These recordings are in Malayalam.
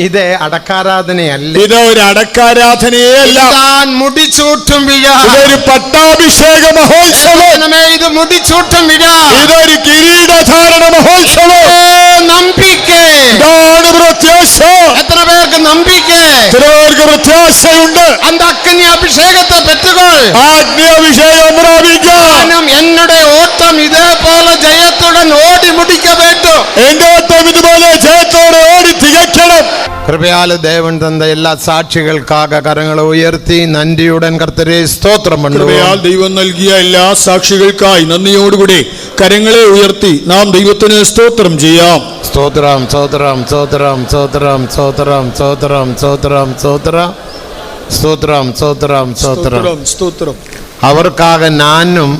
ഇത് അടക്കാരാധനയല്ല, ഇത് ഒരു അടക്കാരാധനയേ അല്ല. താൻ മുടിച്ചൂട്ടും വിഴ, ഇതൊരു പട്ടാഭിഷേക മഹോത്സവം. ഇത് മുടിച്ചൂട്ടും വിഴ, ഇതൊരു കിരീടധാരണ മഹോത്സവം. നമ്പിക്കേ, ഇതാണ് പ്രത്യാശ. എത്ര പേർക്ക് നമ്പിക്കേ? എത്ര പേർക്ക് പ്രത്യാശയുണ്ട്? അന്ത അഗ്നി അഭിഷേകത്തെ പെറ്റുകൊൾ, അഗ്നി അഭിഷേകം പ്രാപിക്കാം. എന്നുടെ ഓട്ടം ഇതേപോലെ ജയത്തുടൻ ഓടി മുടിക്ക വേണ്ടു. എന്റെ ഓട്ടം ഇതുപോലെ ജയത്തോടെ ഓടി തികയ്ക്കണം. കൃപയാല് ദേവൻ തന്ന എല്ലാ സാക്ഷികൾക്കാക കരങ്ങളെ ഉയർത്തി നന്ദിയുടൻ കർത്തരെ സ്തോത്രം പണ്ടു. കൃപയാൽ ദൈവം നൽകിയ എല്ലാ സാക്ഷികൾക്കായി നന്ദിയോടുകൂടി കരങ്ങളെ ഉയർത്തി നാം ദൈവത്തിന് സ്തോത്രം ചെയ്യാം. സ്തോത്രം സ്തോത്രം സ്തോത്രം സ്തോത്രം സ്തോത്രം സ്തോത്രം സ്തോത്രം സ്തോത്രം സ്തോത്രം സ്തോത്രം സ്തോത്രം സ്തോത്രം. അവർക്കാകെ ഞാനും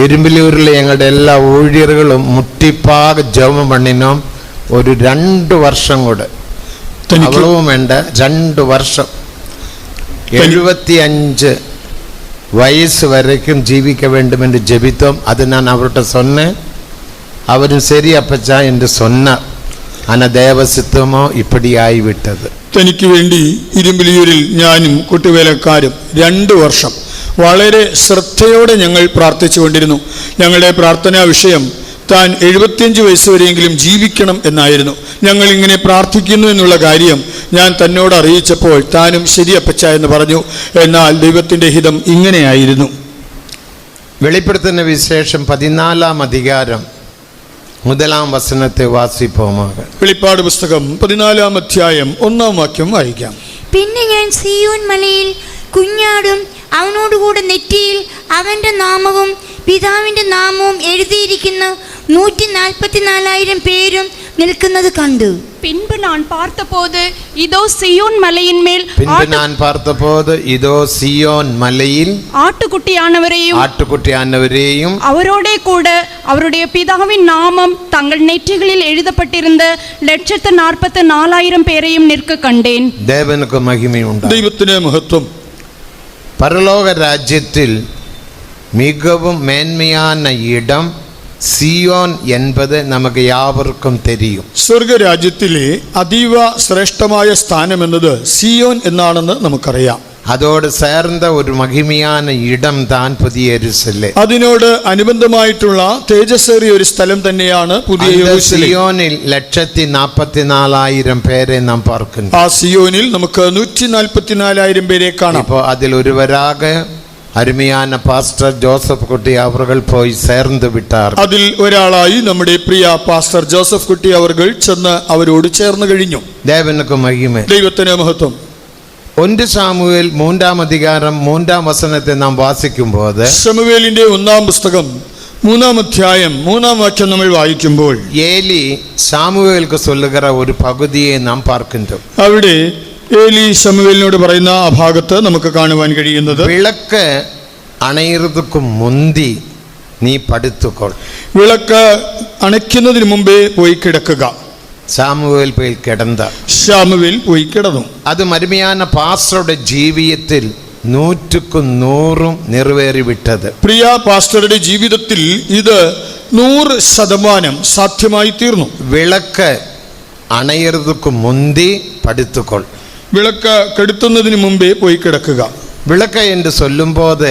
ഇരുമ്പിലൂരിലെ ഞങ്ങളുടെ എല്ലാ ഊഴിയറുകളും മുട്ടിപ്പാക ജപം പണിനും ഒരു 2 വർഷം കൂടെ അവളവും വേണ്ട 2 വർഷം 75 വയസ്സ് വരയ്ക്കും ജീവിക്ക വേണ്ടുമെന്ന് ജപിത്തം. അത് ഞാൻ അവരുടെ சொன்னேன். അവരും ശരി അപ്പച്ച എന്ന് சொன்னார். ആന ദേവസിത്വമോ ഇപ്പടിയായി വിട്ടത്. തനിക്ക് വേണ്ടി ഇരുമ്പിലിയൂരിൽ ഞാനും കുട്ടിവേലക്കാരും 2 വർഷം വളരെ ശ്രദ്ധയോടെ ഞങ്ങൾ പ്രാർത്ഥിച്ചുകൊണ്ടിരുന്നു. ഞങ്ങളുടെ പ്രാർത്ഥനാ വിഷയം താൻ 75 വയസ്സ് വരെയെങ്കിലും ജീവിക്കണം എന്നായിരുന്നു. ഞങ്ങൾ ഇങ്ങനെ പ്രാർത്ഥിക്കുന്നു എന്നുള്ള കാര്യം ഞാൻ തന്നോട് അറിയിച്ചപ്പോൾ താനും ശരിയപ്പച്ച എന്ന് പറഞ്ഞു. എന്നാൽ ദൈവത്തിൻ്റെ ഹിതം ഇങ്ങനെയായിരുന്നു. വെളിപ്പെടുത്തുന്ന വിശേഷം 14-ാം അധികാരം 1-ാം വചനത്തെ വാസിപ്പോമാക. വെളിപ്പാട് പുസ്തകം 14-ാം അധ്യായം 1-ാം വാക്യം വായിക്കാം. പിന്നെ ഞാൻ സിയോൻ മലയിൽ കുഞ്ഞാടും അവനോടുകൂടെ നെറ്റിയിൽ അവന്റെ നാമവും പിതാവിന്റെ നാമവും എഴുതിയിരിക്കുന്ന 144,000 പേരും നിൽക്കുന്നത് കണ്ടു. பின்பு நான் பார்த்தபோது இதோ சியோன் மலையின் மேல் ஆட்டுக்குட்டியானவரையும் அவரோடே கூட அவருடைய பிதாவின் நாமம் தங்கள் நெற்றிகளில் எழுதப்பட்டிருந்த 144,000 பேரையும் நிற்க கண்டேன். தேவனுக்கு மகிமை உண்டாகட்டும். ദൈവത്തിൻ്റെ മഹത്വം. பரலோக ராஜ்யத்தில் மிகவும் மேன்மையான இடம் സിയോൻ എന്നത് നമുക്ക് യാവർക്കും തെരിയും. സ്വർഗരാജ്യത്തിലെ അതീവ ശ്രേഷ്ഠമായ സ്ഥാനം എന്നത് സിയോൻ എന്നാണെന്ന് നമുക്കറിയാം. അതോട് ചേർന്ന ഒരു മഹിമயான ഇടം താൻ പുതിയ യെരൂശലേം. അതിനോട് അനുബന്ധമായിട്ടുള്ള തേജസ്സേറിയ ഒരു സ്ഥലം തന്നെയാണ് പുതിയ യെരൂശലേം. സിയോനിൽ 144,000 പേരെ നാം പാർക്കുന്നു. ആ സിയോനിൽ നമുക്ക് 144,000 പേരെ കാണാം. അപ്പോൾ അതിൽ ഒരുവരാകെ അരുമയാന പാസ്റ്റർ ജോസഫ് കുട്ടി അവർ പോയി ചേർന്ന് വിട്ടാർ. അതിൽ ഒരാളായി നമ്മുടെ പ്രിയ പാസ്റ്റർ ജോസഫ് കുട്ടി അവർ ചെന്ന് അവരോട് ചേർന്ന് കഴിഞ്ഞു. ദേവനുക്ക് മഹിമ. ദൈവത്തിന് മഹത്വം. 1 ശമൂവേൽ 3-ാം അധികാരം 3-ാം വചനത്തെ നാം വാസിക്കുമ്പോൾ ശമൂവേലിന്റെ 1-ാം പുസ്തകം 3-ാം അധ്യായം 3-ാം വാക്യം നമ്മൾ വായിക്കുമ്പോൾ ഏലി ശമൂവേൽക്ക് ചൊല്ലുകിற ഒരു പകുതിയെ നാം പാർക്കുന്നു. അവിടെ ഏലി ശമൂവേലിനോട് പറയുന്ന ആ ഭാഗത്ത് നമുക്ക് കാണുവാൻ കഴിയുന്നത്, വിളക്ക് അണയുന്നതിനു മുന്തി നീ പടുത്തുകൊൾ. വിളക്ക് അണയ്ക്കുന്നതിന് മുമ്പേ പോയി കിടക്കുക. ശമൂവേൽ പോയി കിടന്ന. ശമൂവേൽ പോയി കിടന്നു. അത് മരുമയാന പാസ്റ്ററുടെ ജീവിതത്തിൽ 100% നിറവേറി വിട്ടത്. പ്രിയ പാസ്റ്ററുടെ ജീവിതത്തിൽ ഇത് 100% സാധ്യമായി തീർന്നു. വിളക്ക് അണയുന്നതിനു മുന്തി പടുത്തുകൊൾ. വിളക്ക് കെടുത്തുന്നതിന് മുമ്പേ പോയി കിടക്കുക. വിളക്ക് എന്ന് ചൊല്ലുമ്പോൾ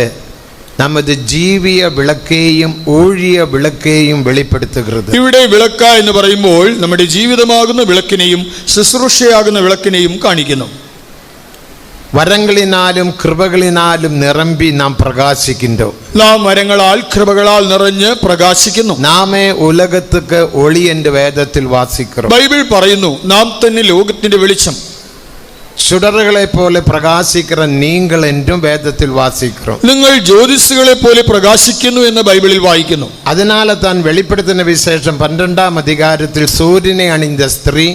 നമ്മുടെ ജീവിയ വിളക്കേയും ഊഴിയ വിളക്കേയും വെളിപ്പെടുത്തുகிறது. ഇവിടെ വിളക്ക എന്ന് പറയുമ്പോൾ നമ്മുടെ ജീവിതമാകുന്ന വിളക്കിനെയും ശുശ്രൂഷയാകുന്ന വിളക്കിനെയും കാണിക്കുന്നു. വരങ്ങളിനാലും കൃപകളിനാലും നിറമ്പി നാം പ്രകാശിക്കുന്നു. നാം വരങ്ങളാൽ കൃപകളാൽ നിറഞ്ഞ് പ്രകാശിക്കുന്നു. നാമേ ഉലകത്തുക്ക് ഒളി എന്ന് വേദത്തിൽ വാസിക്കുന്നു. ബൈബിൾ പറയുന്നു, നാം തന്നെ ലോകത്തിന്റെ വെളിച്ചം. சுடர்களை போல பிரகாசிக்கிற நீங்கள் என்றும் வேதத்தில் வாசிக்கிறோம். നിങ്ങൾ ജ്യോതിസുകളെ പോലെ പ്രകാശിക്കുന്നു എന്ന് ബൈബിളിൽ വായിക്കുന്നു. அதனால தான் வெளிப்படுத்தின விசேஷம் 12-ാം അധികാരത്തിൽ സൂര്യനെ അണിந்த സ്ത്രീ,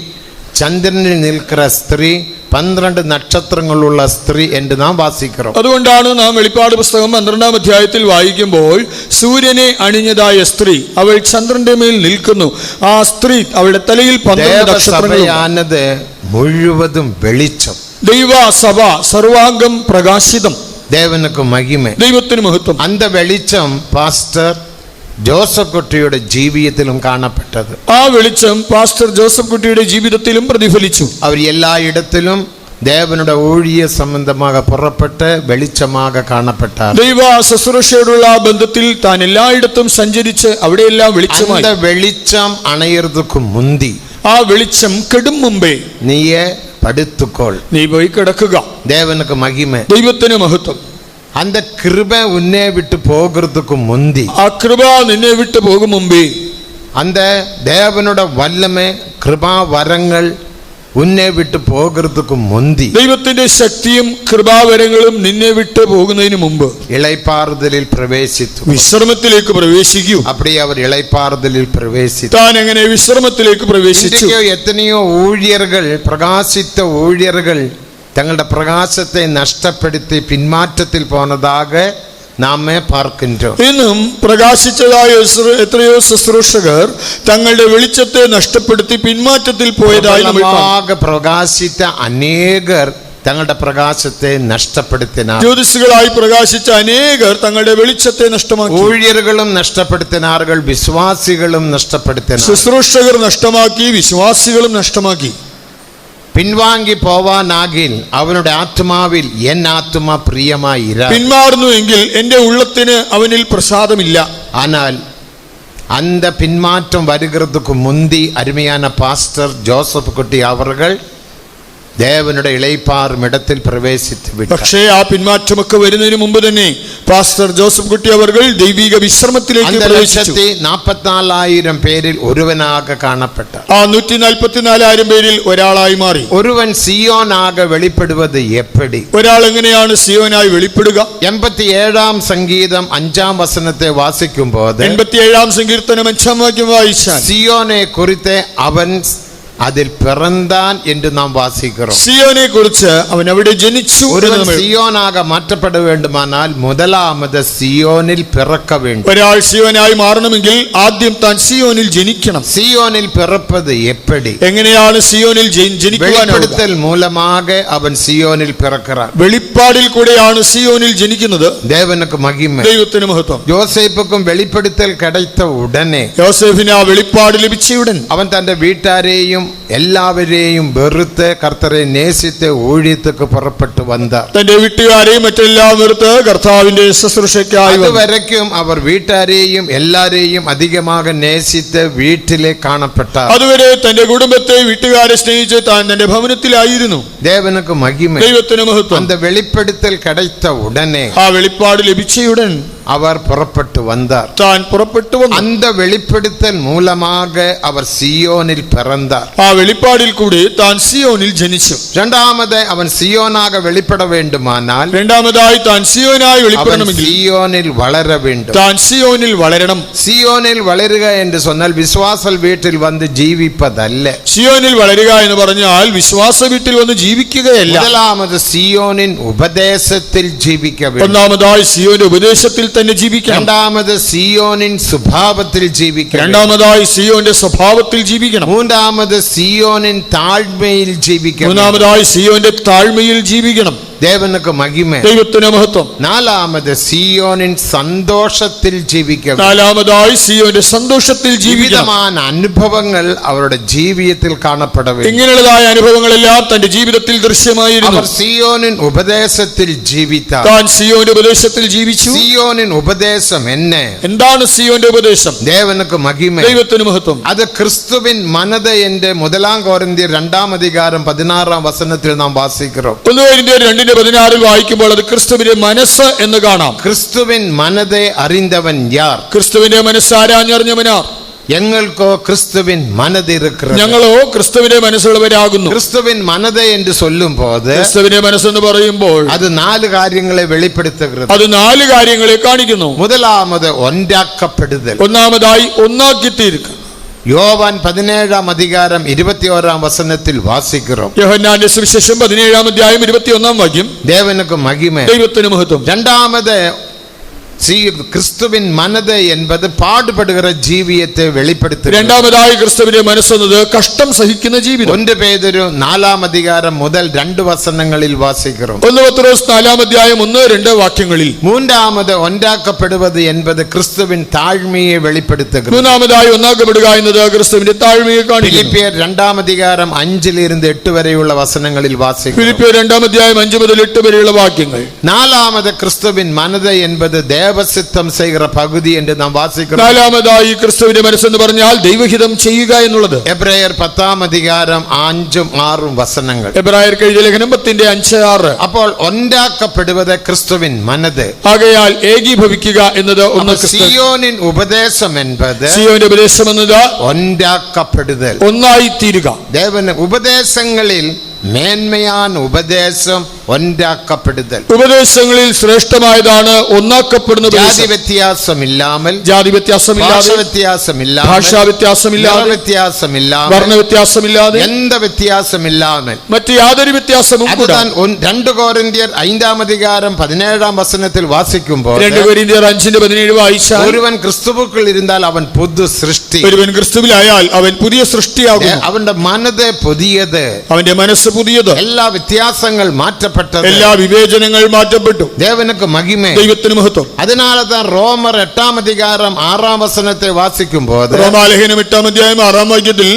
ചന്ദ്രനിൽ നിൽക്കുന്ന സ്ത്രീ, 12 നക്ഷത്രങ്ങളുള്ള സ്ത്രീ എന്ന് നാം വാസിக்கிறோம். അതുകൊണ്ടാണ് നാം വെളിപ്പാട് പുസ്തകം 12-ാം അധ്യായത്തിൽ വായിക്കുമ്പോൾ സൂര്യനെ അണിഞ്ഞതായ സ്ത്രീ, അവൾ ചന്ദ്രന്റെ മേൽ നിൽക്കുന്നു. ആ സ്ത്രീ അവളുടെ തലയിൽ 12 നക്ഷത്രങ്ങളുണ്ട്. മുഴുവതും വെളിച്ചം. ദൈവസഭ സർവാംഗം പ്രകാശിതം. ദേവനുക്ക് മഹിമ. ദൈവത്തിന് മഹത്വം. அந்த வெளிச்சம் பாஸ்டர் ജോസഫ് കുട്ടിയുടെ ജീവിതത്തിലും കാണപ്പെട്ടത്. ആ വെളിച്ചം പാസ്റ്റർ ജോസഫ് കുട്ടിയുടെ ജീവിതത്തിലും പ്രതിഫലിച്ചു. അവർ എല്ലായിടത്തിലും ദേവനുടെ ഊഴിയ സംബന്ധமாக പുറപ്പെട്ട് വെളിച്ചமாக കാണപ്പെട്ടാர். ദൈവ ശുശ്രൂഷയോടുള്ള ബന്ധത്തിൽ താൻ എല്ലായിടത്തും സഞ്ചരിച്ച് അവിടെയെല്ലാം വെളിച്ചമായി. அந்த வெளிச்சம் அணையறதுக்கு முந்தி, ആ വെളിച്ചം കെടും മുമ്പേ നീയെ പടുത്തുക്കോൾ, നീ പോയി കിടക്കുക. தேவனுக்கு மகிமை. ദൈവത്തിന് മഹത്വം. அந்த கிருபை உன்னை விட்டு போகிறதுக்கு முந்தி, ആ കൃപ നിന്നെ വിട്ടു പോകും മുമ്പേ, அந்த தேவனுடைய வல்லமை கிருபா வரங்கள் ഉന്നെ വിട്ട് പോകുന്നതിനു മുന്തി, ദൈവത്തിന്റെ ശക്തിയും കൃപാവരങ്ങളും നിന്നെ വിട്ട് പോകുന്നതിന് മുമ്പ് ഇളൈപ്പാറുതലിൽ പ്രവേശിച്ചു, വിശ്രമത്തിലേക്ക് പ്രവേശിക്കൂ. அப்படியே அவர் இளைப்பாறுதலில் பிரவேசித்தார். താൻ എങ്ങനെ വിശ്രമത്തിലേക്ക് പ്രവേശിച്ചു. എത്രയോ ഊഴിയர்கள், പ്രകാശിത്ത ഊഴിയர்கள் തങ്ങളുടെ പ്രകാശത്തെ നഷ്ടപ്പെടുത്തി പിന്മാറ്റത്തിൽ പോന്നதாக നാമേ പാർക്കിன்றோம். ഇന്നും പ്രകാശിച്ചതായ എത്രയോ ശുശ്രൂഷകർ തങ്ങളുടെ വെളിച്ചത്തെ നഷ്ടപ്പെടുത്തി പിന്മാറ്റത്തിൽ പോയതായി പ്രകാശിച്ച അനേകർ തങ്ങളുടെ പ്രകാശത്തെ നഷ്ടപ്പെടുത്തിനാർ. ജ്യോതിസുകളായി പ്രകാശിച്ച അനേകർ തങ്ങളുടെ വെളിച്ചത്തെ നഷ്ടമാക്കി. ഊഴിയர்களுം നഷ്ടപ്പെടുത്തിനാറുകൾ, വിശ്വാസികളും നഷ്ടപ്പെടുത്തിനാർ. ശുശ്രൂഷകർ നഷ്ടമാക്കി, വിശ്വാസികളും നഷ്ടമാക്കി. പിൻവാങ്ങി പോവാനാകിൽ അവനുടെ ആത്മാവിൽ എൻ ആത്മാ പ്രിയമായിര, പിന്മാറുന്നു എങ്കിൽ എന്റെ ഉള്ളത്തിന് അവനിൽ പ്രസാദമില്ല. ஆனால் அந்த பின்மாற்றம் வருகிறதுக்கு முந்தி அருமையான பாஸ்டர் ஜோசப் குட்டி அவர்கள் ദേവനുടെ ഇളൈപ്പാറും ഇടത്തിൽ പ്രവേശിച്ചു വിട്ടു. പക്ഷേ ആ പിന്മാറ്റമൊക്കെ വരുന്നതിന് മുമ്പ് തന്നെ പാസ്റ്റർ ജോസഫ് കുട്ടി അവർകൾ ദൈവിക വിശ്രമത്തിലേക്ക് പ്രവേശിച്ചു. 144,000 പേരിൽ ഒരുവനാக കാണപ്പെട്ട ആ 144,000 പേരിൽ ഒരാളായി മാറി. ഒരുവൻ സിയോനാക വെളിപ്പെടുவது எப்படி? ഒരാൾ എങ്ങനെയാണ് സിയോനായി വെളിപ്പെടുക? 87-ാം സംഗീതം 5-ാം വചനത്തെ വാസിക്കുമ്പോൾ, 87-ാം സങ്കീർത്തനം 5-ാം വാക്യം വായിച്ചാൽ, സിയോനെ കുറിച്ച് അവൻ അതിൽ പിറന്താൻ എന്ന് നാം വാസിக்கிறோம். സിയോനെ കുറിച്ച് അവൻ അവിടെ ജനിച്ചു. ഒരുവൻ സിയോനാക മാറ്റപ്പെട വേണ്ടുമാനാൽ മുതലാമത് സിയോനിൽ പിറക്ക வேண்டும். ഒരാൾ സിയോനായി മാറണമെങ്കിൽ ആദ്യം താൻ സിയോനിൽ ജനിക്കണം. സിയോനിൽ പിറപ്പത് എപ്പടി? എങ്ങനെയാണ് സിയോനിൽ ജനിക്കുവാൻ? വെളിപ്പെടുത്തൽ മൂലமாக അവൻ സിയോനിൽ പിറக்கிறான். വെളിപ്പാടിൽ കൂടെയാണ് സിയോനിൽ ജനിക്കുന്നത്. ദേവനുക്ക് മഹിമ, ദൈവത്തിന് മഹത്വം. യോസേഫുക്കും വെളിപ്പെടുത്തൽ கிடைத்த ഉടനെ, യോസേഫിന് ആ വെളിപ്പാട് ലഭിച്ചയുടൻ അവൻ തന്റെ വീട്ടാരെയും എല്ലാവരെയും വെറുത്ത് കർത്തരെ നേസിച്ച് ഊഴിയത്തേക്ക് പുറപ്പെട്ടു വന്നാർ. തന്റെ വീട്ടുകാരെയും മറ്റെല്ലാം വെറുത്ത് കർത്താവിന്റെ ശുശ്രൂഷയ്ക്കായി. അതുവരയ്ക്കും അവർ വീട്ടുകാരെയും എല്ലാരെയും അധികமாக നേസിച്ച് വീട്ടിലെ കാണപ്പെട്ടാർ. അതുവരെ തന്റെ കുടുംബത്തെ, വീട്ടുകാരെ സ്നേഹിച്ച് താൻ തന്റെ ഭവനത്തിലായിരുന്നു. ദേവനുക്ക് മഹിമ, ദൈവത്തിന് മഹത്വം. அந்த வெளிப்படுத்தல் கிடைத்த உடனே, ആ വെളിപ്പാട് ലഭിച്ചയുടൻ அவர் പുറപ്പെട്ടു വந்தார். താൻ പുറപ്പെട്ടു വന്നു. அந்த வெளிப்படுத்தல் மூலமாக அவர் சியோனில் பிறந்தார். ആ വെളിപ്പാടിൽ കൂടി താൻ സിയോനിൽ ജനിച്ചു. രണ്ടാമത് അവൻ സിയോനാക വെളിപ്പെട വേണ്ടുമാനാൽ, രണ്ടാമതായി താൻ സിയോനായി വെളിപ്പെടണമെങ്കിൽ സിയോനിൽ വളര வேண்டும். താൻ സിയോനിൽ വളരണം. സിയോനിൽ വളരുക എന്ന് சொன்னால் വിശ്വാസൽ വീട്ടിൽ വന്ന് ജീവിപ്പതല്ല. സിയോനിൽ വളരുക എന്ന് പറഞ്ഞാൽ വിശ്വാസ വീട്ടിൽ വന്ന് ജീവിക്കുകയല്ല. முதலாமது സിയോനിൻ ഉപദേശത്തിൽ ജീവിക്കുക. ഒന്നാമതായി സിയോന്റെ ഉപദേശത്തിൽ തന്നെ ജീവിക്കണം. രണ്ടാമത് സിയോനിൻ സ്വഭാവത്തിൽ ജീവിക്കണം. രണ്ടാമതായി സിയോന്റെ സ്വഭാവത്തിൽ ജീവിക്കണം. മൂന്നാമത് സിയോനിൻ താഴ്മയിൽ ജീവിക്കണം. മൂന്നാമതായി സിയോന്റെ താഴ്മയിൽ ജീവിക്കണം. ദേവനുക്ക് മഹിമ, ദൈവത്തിന് മഹത്വം. നാലാമത് സിയോനിൻ സന്തോഷത്തിൽ ജീവിക്കണം. നാലാമതായി സിയോന്റെ സന്തോഷത്തിൽ ജീവിക്കണം. അനുഭവങ്ങൾ അവരുടെ ജീവിതത്തിൽ കാണപ്പെടവേ. ഇങ്ങനെയുള്ളതായ അനുഭവങ്ങളെല്ലാം തന്റെ ജീവിതത്തിൽ ദൃശ്യമായിരുന്നു. അവർ സിയോനിൻ ഉപദേശത്തിൽ ജീവിത്താർ. താൻ സിയോന്റെ ഉപദേശത്തിൽ ജീവിച്ചു. സിയോനിൻ ഉപദേശം എന്താണ് സിയോന്റെ ഉപദേശം? ദേവനുക്ക് മഹിമ, ദൈവത്തിന് മഹത്വം. അത് ക്രിസ്തുവിൻ മനത എന്ന് 1 കൊരിന്ത്യർ 2-ാം അധികാരം 16-ാം വചനത്തിൽ നാം വാസിக்கிறோം. 1 കൊരിന്ത്യർ 2:16 വായിക്കുമ്പോൾ അത് ക്രിസ്തുവിന്റെ മനസ്സ് എന്ന് കാണാം. ക്രിസ്തുവിൻ മനതെ അറിന്തവൻ യാർ? ക്രിസ്തുവിന്റെ മനസ്സ് ആരാഞ്ഞറിഞ്ഞവനാർ? ഞങ്ങൾക്കോ ക്രിസ്തുവിൻ മനതിരുക്கிறது. ഞങ്ങളോ ക്രിസ്തുവിന്റെ മനസ്സുള്ളവരാകുന്നു. ക്രിസ്തുവിൻ മനത എന്ന് ചൊല്ലുമ്പോൾ, ക്രിസ്തുവിന്റെ മനസ്സെന്ന് പറയുമ്പോൾ അത് 4 കാര്യങ്ങളെ വെളിപ്പെടുത്തുகிறது. അത് 4 കാര്യങ്ങളെ കാണിക്കുന്നു. മുതലാമത് ഒന്നാക്കപ്പെടുതൽ. ഒന്നാമതായി ഒന്നാക്കി തീർക്കുക. യോവാൻ 17-ാം അധികാരം 21-ാം വചനത്തിൽ വാസിக்கிறோം. യോഹന്നാന്റെ സുവിശേഷം 17-ാം അധ്യായം 21-ാം വാക്യം. ദേവനുക്ക് മഹിമ, ദൈവത്തിന് മഹത്വം. രണ്ടാമത് கிறிஸ்துவின் மனது என்பது பாடுபடுகிற ஜீவியத்தை வெளிப்படுத்துகிறது. രണ്ടാമതായി ക്രിസ്തുവിന്റെ മനസ്സെന്നത് കഷ്ടം സഹിക്കുന്ന ജീവിതം. 1 പേതുരു 4 അധികാരം മുതൽ 2 വസനങ്ങളിൽ വാസിக்கிறோம். 1 പത്രോസ് 4 അധ്യായം 1-2 വാക്യങ്ങളിൽ. മൂന്നാമത് ഒന്നാക്കപ്പെടുவது என்பது கிறிஸ்துவின் தாழ்மையை வெளிப்படுத்துகிறது. മൂന്നാമതായി ഒന്നാക്കപ്പെടുക എന്നത് ക്രിസ്തുവിന്റെ താഴ്മയെ കാണിക്കുന്നു. ഫിലിപ്പിയർ 2 അധികാരം 5-ലിருந்து 8 വരെയുള്ള വസനങ്ങളിൽ വാസിக்கிறோம். ഫിലിപ്പിയർ 2 അധ്യായം 5 മുതൽ 8 വരെയുള്ള വാക്യങ്ങൾ. നാലാമത് ക്രിസ്തുവിൻ മനത് என்பது ദേവസിത്തം ചെയ്യുന്ന പകുതി എന്ന് നാം വാസിக்கிறோം. നാലാമതായി ക്രിസ്തുവിന്റെ മനസ്സെന്ന് പറഞ്ഞാൽ ദൈവഹിതം ചെയ്യുക എന്നുള്ളത്. എബ്രായർ 10 അധികാരം 5-6 വസനങ്ങൾ. എബ്രായർക്ക് എഴുതിയ ലേഖനം 10:5-6. അപ്പോൾ ഒന്നാക്കപ്പെടുന്നത് ക്രിസ്തുവിൻ മനത്. ആകയാൽ ഏകീഭവിക്കുക എന്നത് ഒന്ന്. സിയോനിൻ ഉപദേശം എന്നത്, സിയോന്റെ ഉപദേശം എന്നത് ഒന്നാക്കപ്പെടുതൽ, ഒന്നായി തീരുക. ദേവന് ഉപദേശങ്ങളിൽ മേന്മയാൻ ഉപദേശം ഒന്നാക്കപ്പെടുതൽ. ഉപദേശങ്ങളിൽ ശ്രേഷ്ഠമായതാണ് ഒന്നാക്കപ്പെടുന്ന. ജാതി വ്യത്യാസമില്ലാமல், ജാതി വ്യത്യാസമില്ലാതെ, ഭാഷ വ്യത്യാസമില്ലാതെ, ഭാഷാ വ്യത്യാസമില്ലാതെ, വ്യത്യാസമില്ലാതെ, വർണ്ണ വ്യത്യാസമില്ലാതെ, എന്ത് വ്യത്യാസമില്ലാതെ, മറ്റ് യാതൊരു വ്യത്യാസവും കൂടാതെ. 2 കൊരിന്ത്യർ 5 അധികാരം 17 വസനത്തിൽ വാസിക്കുമ്പോൾ 2 കൊരിന്ത്യർ 5:17 വായിച്ചാൽ, ഒരുവൻ ക്രിസ്തുവിൽ ഇരുന്നാൽ അവൻ പുതു സൃഷ്ടി. ഒരുവൻ ക്രിസ്തുവിലായാൽ അവൻ പുതിയ സൃഷ്ടിയാകുന്നു. അവന്റെ മനത് പുതിയത്, അവന്റെ മനസ്സ് പുതിയത്. എല്ലാ വ്യത്യാസങ്ങൾ മാറ്റപ്പെട്ടത്, എല്ലാ വിവേചനങ്ങൾ മാറ്റപ്പെട്ടു. ദേവനുക്ക് മഹിമ, ദൈവത്തിന് മഹത്വം. അതിനാലതാ റോമർ 8 അധികാരം 6 വസനത്തെ വാസിക്കുമ്പോൾ, റോമാലേഖനം 8 അധ്യായം 6 വാക്യത്തിൽ,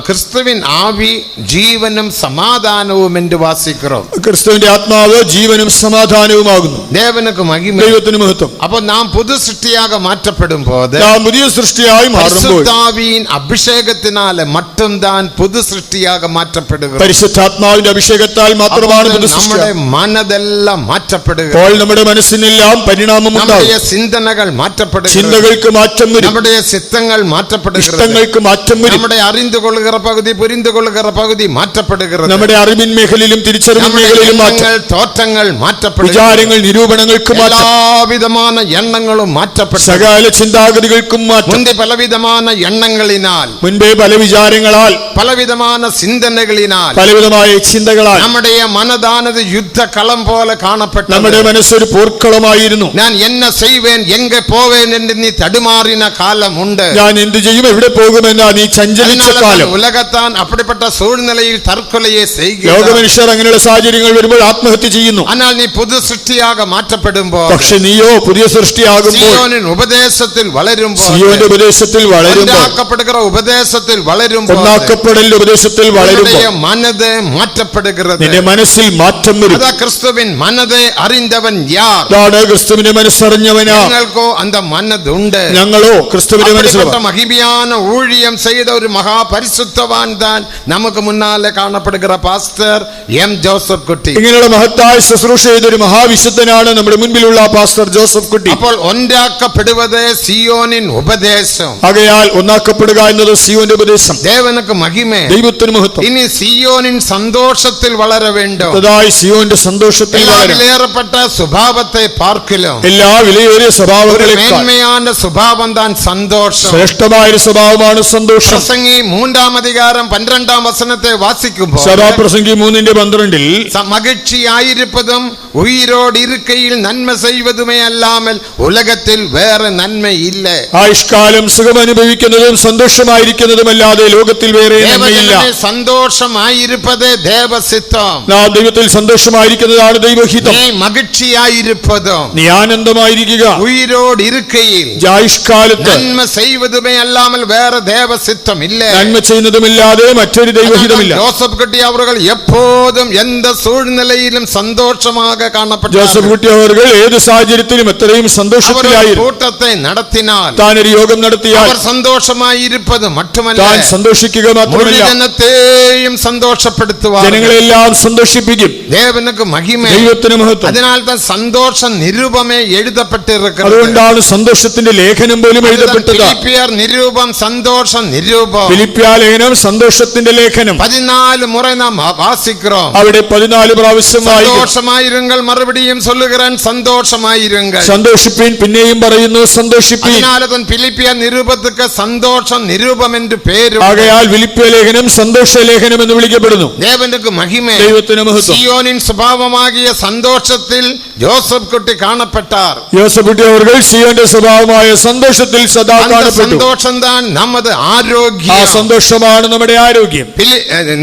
ക്രിസ്തുവിൻ ആവി ജീവനും സമാധാനവും എന്ന് വാസിக்கிறோம். ക്രിസ്തുവിന്റെ ആത്മാവ് ജീവനും സമാധാനവുമാകുന്നു. ദേവനുക്ക് മഹിമ, ദൈവത്തിന് മഹത്വം. അപ്പോൾ നാം പുതു സൃഷ്ടിയാക മാറ്റപ്പെടുമ്പോൾ, നാം പുതിയ സൃഷ്ടിയായി മാറുമ്പോൾ, പരിശുദ്ധാവിயின் അഭിഷേകത്തിനാലെ மட்டும் தான் പുതു സൃഷ്ടിയാക മാറ്റപ്പെടുക. പരിശുദ്ധാത്മാവിന്റെ അഭിഷേകത്താൽ മാത്രമാണ് നമ്മുടെ മനതെല്ലാം മാറ്റപ്പെടുക. അപ്പോൾ നമ്മുടെ മനസ്സിനെല്ലാം പരിണാമം ഉണ്ടാകും. നമ്മുടെ ചിന്തകൾ മാറ്റപ്പെടുക, ചിന്തകൾക്ക് മാറ്റം വരും. നമ്മുടെ ചിത്തങ്ങൾ മാറ്റപ്പെടുക, ഇഷ്ടങ്ങൾക്ക് മാറ്റം വരും. നമ്മുടെ അറിந்துകൊള്ളുകിற പകുതി പുരിந்துകൊള്ളുകിற പകുതി മാറ്റപ്പെടുகிறது. നമ്മുടെ അറിവിൻ മേഖലയിലും തിരിച്ചറിവിൻ മേഖലയിലും മാറ്റം, തോറ്റങ്ങൾ മാറ്റപ്പെടുക, വിചാരങ്ങൾ നിരൂപണങ്ങൾക്ക് മാറ്റം, എല്ലാവിധമായ എണ്ണങ്ങളും മാറ്റപ്പെടും, സകല ചിന്താഗതികൾക്കും മാറ്റം. മുൻപേ പലവിധമായ എണ്ണങ്ങളിനാൽ, മുൻപേ പല വിചാരങ്ങളാൽ, പലവിധമായ ചിന്തനകളിനാൽ, പലവിധമായ ചിന്തകളാൽ നമ്മുടെ മനതാനത് യുദ്ധക്കളം പോലെ കാണപ്പെട്ടു. നമ്മുടെ മനസ്സൊരു പോർക്കളമായിരുന്നു. ഞാൻ എന്നെ ചെയ്യുവേൻ എங்கே പോവേൻ എന്ന് നീ തടുമാറിന കാലമുണ്ട്. ഞാൻ എന്ത് ചെയ്യും, എവിടെ പോകുമെന്ന് നീ ചഞ്ചലിച്ച കാലം. ഉലകത്താൻ അപ്പടിപ്പെട്ട സൂഴ്നിലയിൽ തർക്കൊലയെ ചെയ്യുക. ലോകമനുഷ്യർ അങ്ങനെയുള്ള സാഹചര്യങ്ങൾ വരുമ്പോൾ ആത്മഹത്യ ചെയ്യുന്നു. എന്നാൽ നീ പുതു സൃഷ്ടിയാക മാറ്റപ്പെടുമ്പോൾ, പക്ഷെ നീയോ പുതിയ സൃഷ്ടിയാകുമ്പോൾ, സിയോനിൻ ഉപദേശത്തിൽ വളരുമ്പോൾ, സിയോന്റെ ഉപദേശത്തിൽ വളരുമ്പോൾ, ഒന്നാക്കപ്പെടുകിற ഉപദേശത്തിൽ വളരുമ്പോൾ, ഒന്നാക്കപ്പെടലിന്റെ ഉപദേശത്തിൽ വളരുമ്പോൾ മനത് മാറ്റപ്പെടുகிறது. നിന്റെ മനസ്സിൽ മാറ്റം വരും. അതാ ക്രിസ്തുവിൻ മനതെ അറിന്തവൻ യാർ. അതാണ് ക്രിസ്തുവിന്റെ മനസ്സറിഞ്ഞവനാ. ഞങ്ങൾക്കോ അന്ത മനതുണ്ട്. ഞങ്ങളോ ക്രിസ്തുവിന്റെ മനസ്സിലുള്ള മഹിമயான ஊழியம் செய்த ஒரு மகா பரிசுத்தவான் தான் നമുക്ക് മുന്നാലെ കാണപ്പെടുகிற പാസ്റ്റർ എം ജോസഫ് കുട്ടി. ഇങ്ങനെയുള്ള മഹത്തായ ശുശ്രൂഷ ചെയ്ത ഒരു മഹാവിശുദ്ധനാണ് നമ്മുടെ മുൻപിലുള്ള പാസ്റ്റർ ജോസഫ് കുട്ടി. അപ്പോൾ ഒന്നാക്കപ്പെടുவது സിയോനിൻ ഉപദേശം. ആകയാൽ ഒന്നാക്കപ്പെടുക എന്നത് സിയോന്റെ ഉപദേശം. ദേവനുക്ക് മഹിമ, ദൈവത്തിന് മഹത്വം. ഇനി സിയോനിൻ സന്തോഷത്തിൽ വളര വേണ്ടും. അതായി സിയോന്റെ സന്തോഷത്തിൽ വിലയേറപ്പെട്ട സ്വഭാവത്തെ പാർക്കിലും, എല്ലാ വിലയേറിയ സ്വഭാവങ്ങളെക്കാൾ മേന്മയായ സ്വഭാവം താൻ സന്തോഷം, ശ്രേഷ്ഠമായ സ്വഭാവമാണ് സന്തോഷം. പ്രസംഗി 3 അധികാരം 12 വസനത്തെ വാസിക്കുമ്പോൾ, സഭാപ്രസംഗി 3:12 മகிழ்ச்சிയായിരിപ്പതും ഉയിരോട് ഇരിക്കയിൽ നന്മ ചെയ്വതുമേ അല്ലാമൽ ഉലകത്തിൽ വേറെ നന്മയില്ല. ആയുഷ്കാലം സുഖം അനുഭവിക്കുന്നതും സന്തോഷമായിരിക്കുന്നതുമല്ലാതെ ലോകത്തിൽ വേറെ നന്മയില്ല. സന്തോഷമായിരിപ്പത് ദേവസിത്തം. നാം ദൈവത്തിൽ സന്തോഷമായിരിക്കുന്നതാണ് ദൈവഹിതം. നീ മகிழ்ச்சிയായിരിപ്പതും, നീ ആനന്ദമായിരിക്കുക. ഉയിരോട് ഇരിക്കയിൽ ആയുഷ്കാലത്ത് നന്മ ചെയ്വതുമേ അല്ലാമൽ വേറെ ദേവസിത്തം ഇല്ല. നന്മ ചെയ്യുന്നതുമില്ലാതെ മറ്റൊരു ദൈവഹിതമില്ല. ജോസഫ് കുട്ടി അവർ എപ്പോഴും എന്ത് സൂഴ്നിലയിലും സന്തോഷமாக കാണപ്പെട്ടു. ജോസഫ് കുട്ടി അവർ ഏത് സാഹചര്യത്തിലും എത്രയും സന്തോഷത്തിലായിരുന്നു. കൂട്ടത്തെ നടത്തിനാൽ, താൻ ഒരു യോഗം നടത്തിയാൽ അവർ സന്തോഷമായിരിപ്പത് മറ്റുമല്ല, താൻ സന്തോഷിക്കുക മാത്രമല്ല ജനത്തെയും സന്തോഷപ്പെടുത്തുവാൻ, ജനങ്ങളെല്ലാം സന്തോഷിപ്പിക്കും. ദേവനുക്ക് മഹിമ, ദൈവത്തിന് മഹത്വം. അതിനാൽ താൻ സന്തോഷ നിരൂപമേ എഴുതപ്പെട്ടിരിക്കുന്നത്. അതുകൊണ്ടാണ് സന്തോഷത്തിന്റെ ലേഖനം പോലും എഴുതപ്പെട്ടത്. ഫിലിപ്പിയർ നിരൂപം സന്തോഷ நிருபம். ഫിലിപ്പിയ ലേഖനം സന്തോഷത്തിന്റെ ലേഖനം. 14 முறை நாம் வாசிக்கிறோம். അവിടെ 14 പ്രാവശ്യം വായിക്കും. சந்தோஷமாயிருங்கள், மறுபடியும் சொல்லுகிறேன், சந்தோஷமாயிருங்கள். സന്തോഷിപ്പീൻ, പിന്നെയും പറയുന്നു സന്തോഷിപ്പീൻ. அதனாலதான் பிலிப்பிய நிருபத்துக்கு சந்தோஷம் நிருபம் என்று பேரு. ആകയാൽ ഫിലിപ്പിയ ലേഖനം സന്തോഷ ലേഖനം എന്ന് വിളിക്കപ്പെടുന്നു. தேவனுக்கு மகிமை. ദൈവത്തിന് മഹത്വം. സിയോനിൻ സ്വഭാവമാകിയ സന്തോഷത്തിൽ ജോസഫ് കുട്ടി കാണപ്പെട്ടാർ. യോസഫ് കുട്ടി അവർ സിയോന്റെ സ്വഭാവമായ സന്തോഷത്തിൽ സദാ കാണപ്പെട്ടു. സന്തോഷംதான் நமது ആരോഗ്യം. ആ സന്തോഷമാണ് നമ്മുടെ ആരോഗ്യം.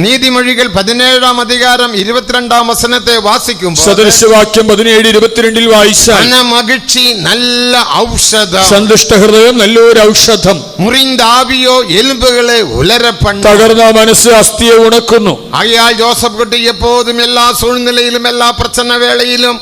നീതിമൊഴികൾ 17-ാം അധികാരം 22-ാം വചനത്തെ വാസിക്കുമ്പോൾ സദൃശവാക്യം 17:22 വായിച്ചാൽ മനമகிழ்ச்சி നല്ല ഔഷധം, സന്തുഷ്ട ഹൃദയം നല്ലൊരു ഔഷധം, മുറിந்த ആവിയോ എലുമ്പുകളെ ഉലരപ്പണ്ണ, തകർന്ന മനസ്സ് അസ്ഥിയെ ഉണക്കുന്നു. ആകയാൽ ജോസഫ് കുട്ടി എപ്പോഴും എല്ലാ സൂழ்நிலைയിലും എല്ലാ പ്രശ്ന വേളയിലും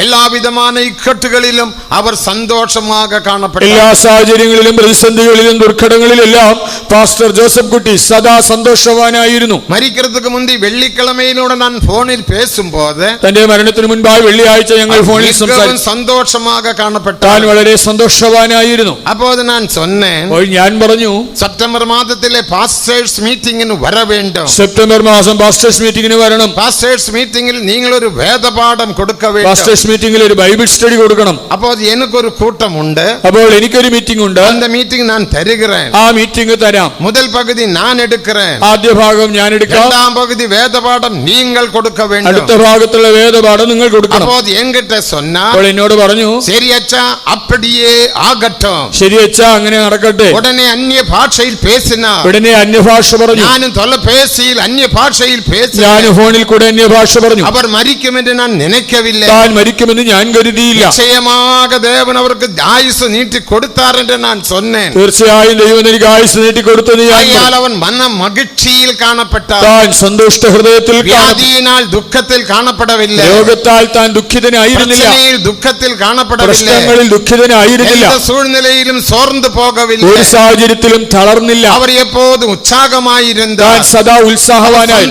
എല്ലാവിധமான ഇക്കട്ടുകളിലും അവർ സന്തോഷமாக കാണപ്പെട്ടു. എല്ലാ സാഹചര്യങ്ങളിലും പ്രതിസന്ധികളിലും ദുർഘടങ്ങളിലെല്ലാം പാസ്റ്റർ ജോസഫ് കുട്ടി സദാ സന്തോഷവാനായിരുന്നു. മരിക്കുന്നതിന് മുൻപ് വെള്ളിക്കിഴമയിലൂടെ ഞാൻ ഫോണിൽ പേசும்போது തന്റെ മരണത്തിന് മുൻപായി വെള്ളിയാഴ്ച ഞങ്ങൾ ഫോണിൽ സംസാരിച്ചു. സന്തോഷமாக കാണപ്പെട്ടു. താൻ വളരെ സന്തോഷവാനായിരുന്നു. അപ്പോൾ ഞാൻ சொன்னேன், ഞാൻ പറഞ്ഞു, സെപ്റ്റംബർ മാസത്തിലെ പാസ്റ്റേഴ്സ് മീറ്റിംഗിന് വര വേണ്ടും. സെപ്റ്റംബർ മാസം പാസ്റ്റേഴ്സ് മീറ്റിംഗിന് വരണം. പാസ്റ്റേഴ്സ് മീറ്റിംഗിൽ നിങ്ങൾ ഒരു വേദപാഠം കൊടുക്ക വേണ്ടും. മീറ്റിംഗിൽ ഒരു ബൈബിൾ സ്റ്റഡി കൊടുക്കണം. അപ്പോൾ എനിക്കൊരു കൂട്ടമുണ്ട്. അപ്പോൾ എനിക്കൊരു മീറ്റിംഗ് ഉണ്ട്. அந்த மீட்டிங் நான் தருகிறேன். ആ മീറ്റിംഗ് തരാം. முதல் பகுதி நான் எடுக்கிறேன். ആദ്യ ഭാഗം ഞാൻ എടുക്കാം. இரண்டாம் பகுதி வேதபாഠம் நீங்கள் கொடுக்க வேண்டும். അടുത്ത ഭാഗത്തുള്ള വേദപാഠം നിങ്ങൾ കൊടുക്കണം. അപ്പോൾ എൻകിட்ட சொன்னார், അപ്പോൾ എന്നോട് പറഞ്ഞു, ശരി അച്ഛാ, அப்படியே ആകட்டும். ശരി അച്ഛാ, അങ്ങനെ നടക്കട്ടെ. ഉടനെ അന്യ ഭാഷയിൽ പേസിനാർ. ഉടനെ അന്യഭാഷ പറഞ്ഞു. ഞാനും തൊലപേശിയിൽ അന്യ ഭാഷയിൽ പേസി. ഞാൻ ഫോണിൽ കൂടെ അന്യഭാഷ പറഞ്ഞു. അവർ മരിക്കുമെന്ന് ഞാൻ നിனைக்கவில்லை. താൻ മരിക്കുമെന്ന് ഞാൻ കരുതിയില്ല. നിശ്ചയமாக ദേവൻ അവർക്ക് ആയുസ് നീട്ടി കൊടുത്താറെന്ന് ഞാൻ சொன்னேன். തീർച്ചയായും ദൈവം എനിക്ക് ആയുസ് നീട്ടി കൊടുത്തെന്ന് ഞാൻ പറഞ്ഞു. അവൻ മനമகிழ்ச்சிയിൽ കാണപ്പെട്ടാർ. താൻ സന്തുഷ്ട ഹൃദയത്തിൽ, വ്യാധിയിനാൽ ദുഃഖത്തിൽ കാണപ്പെടവില്ല. രോഗത്താൽ താൻ ദുഃഖിതനായിരുന്നില്ല. ദുഃഖത്തിൽ കാണപ്പെടവില്ല. പ്രശ്നങ്ങളിൽ ദുഃഖിതനായിരുന്നില്ല. സൂழ்நிலைയിലും സോർന്നു പോകവില്ല. ഒരു സാഹചര്യത്തിലും തളർന്നില്ല. അവർ എപ്പോഴും ഉത്സാഹമായിരുന്നു. താൻ സദാ ഉത്സാഹവാനായി,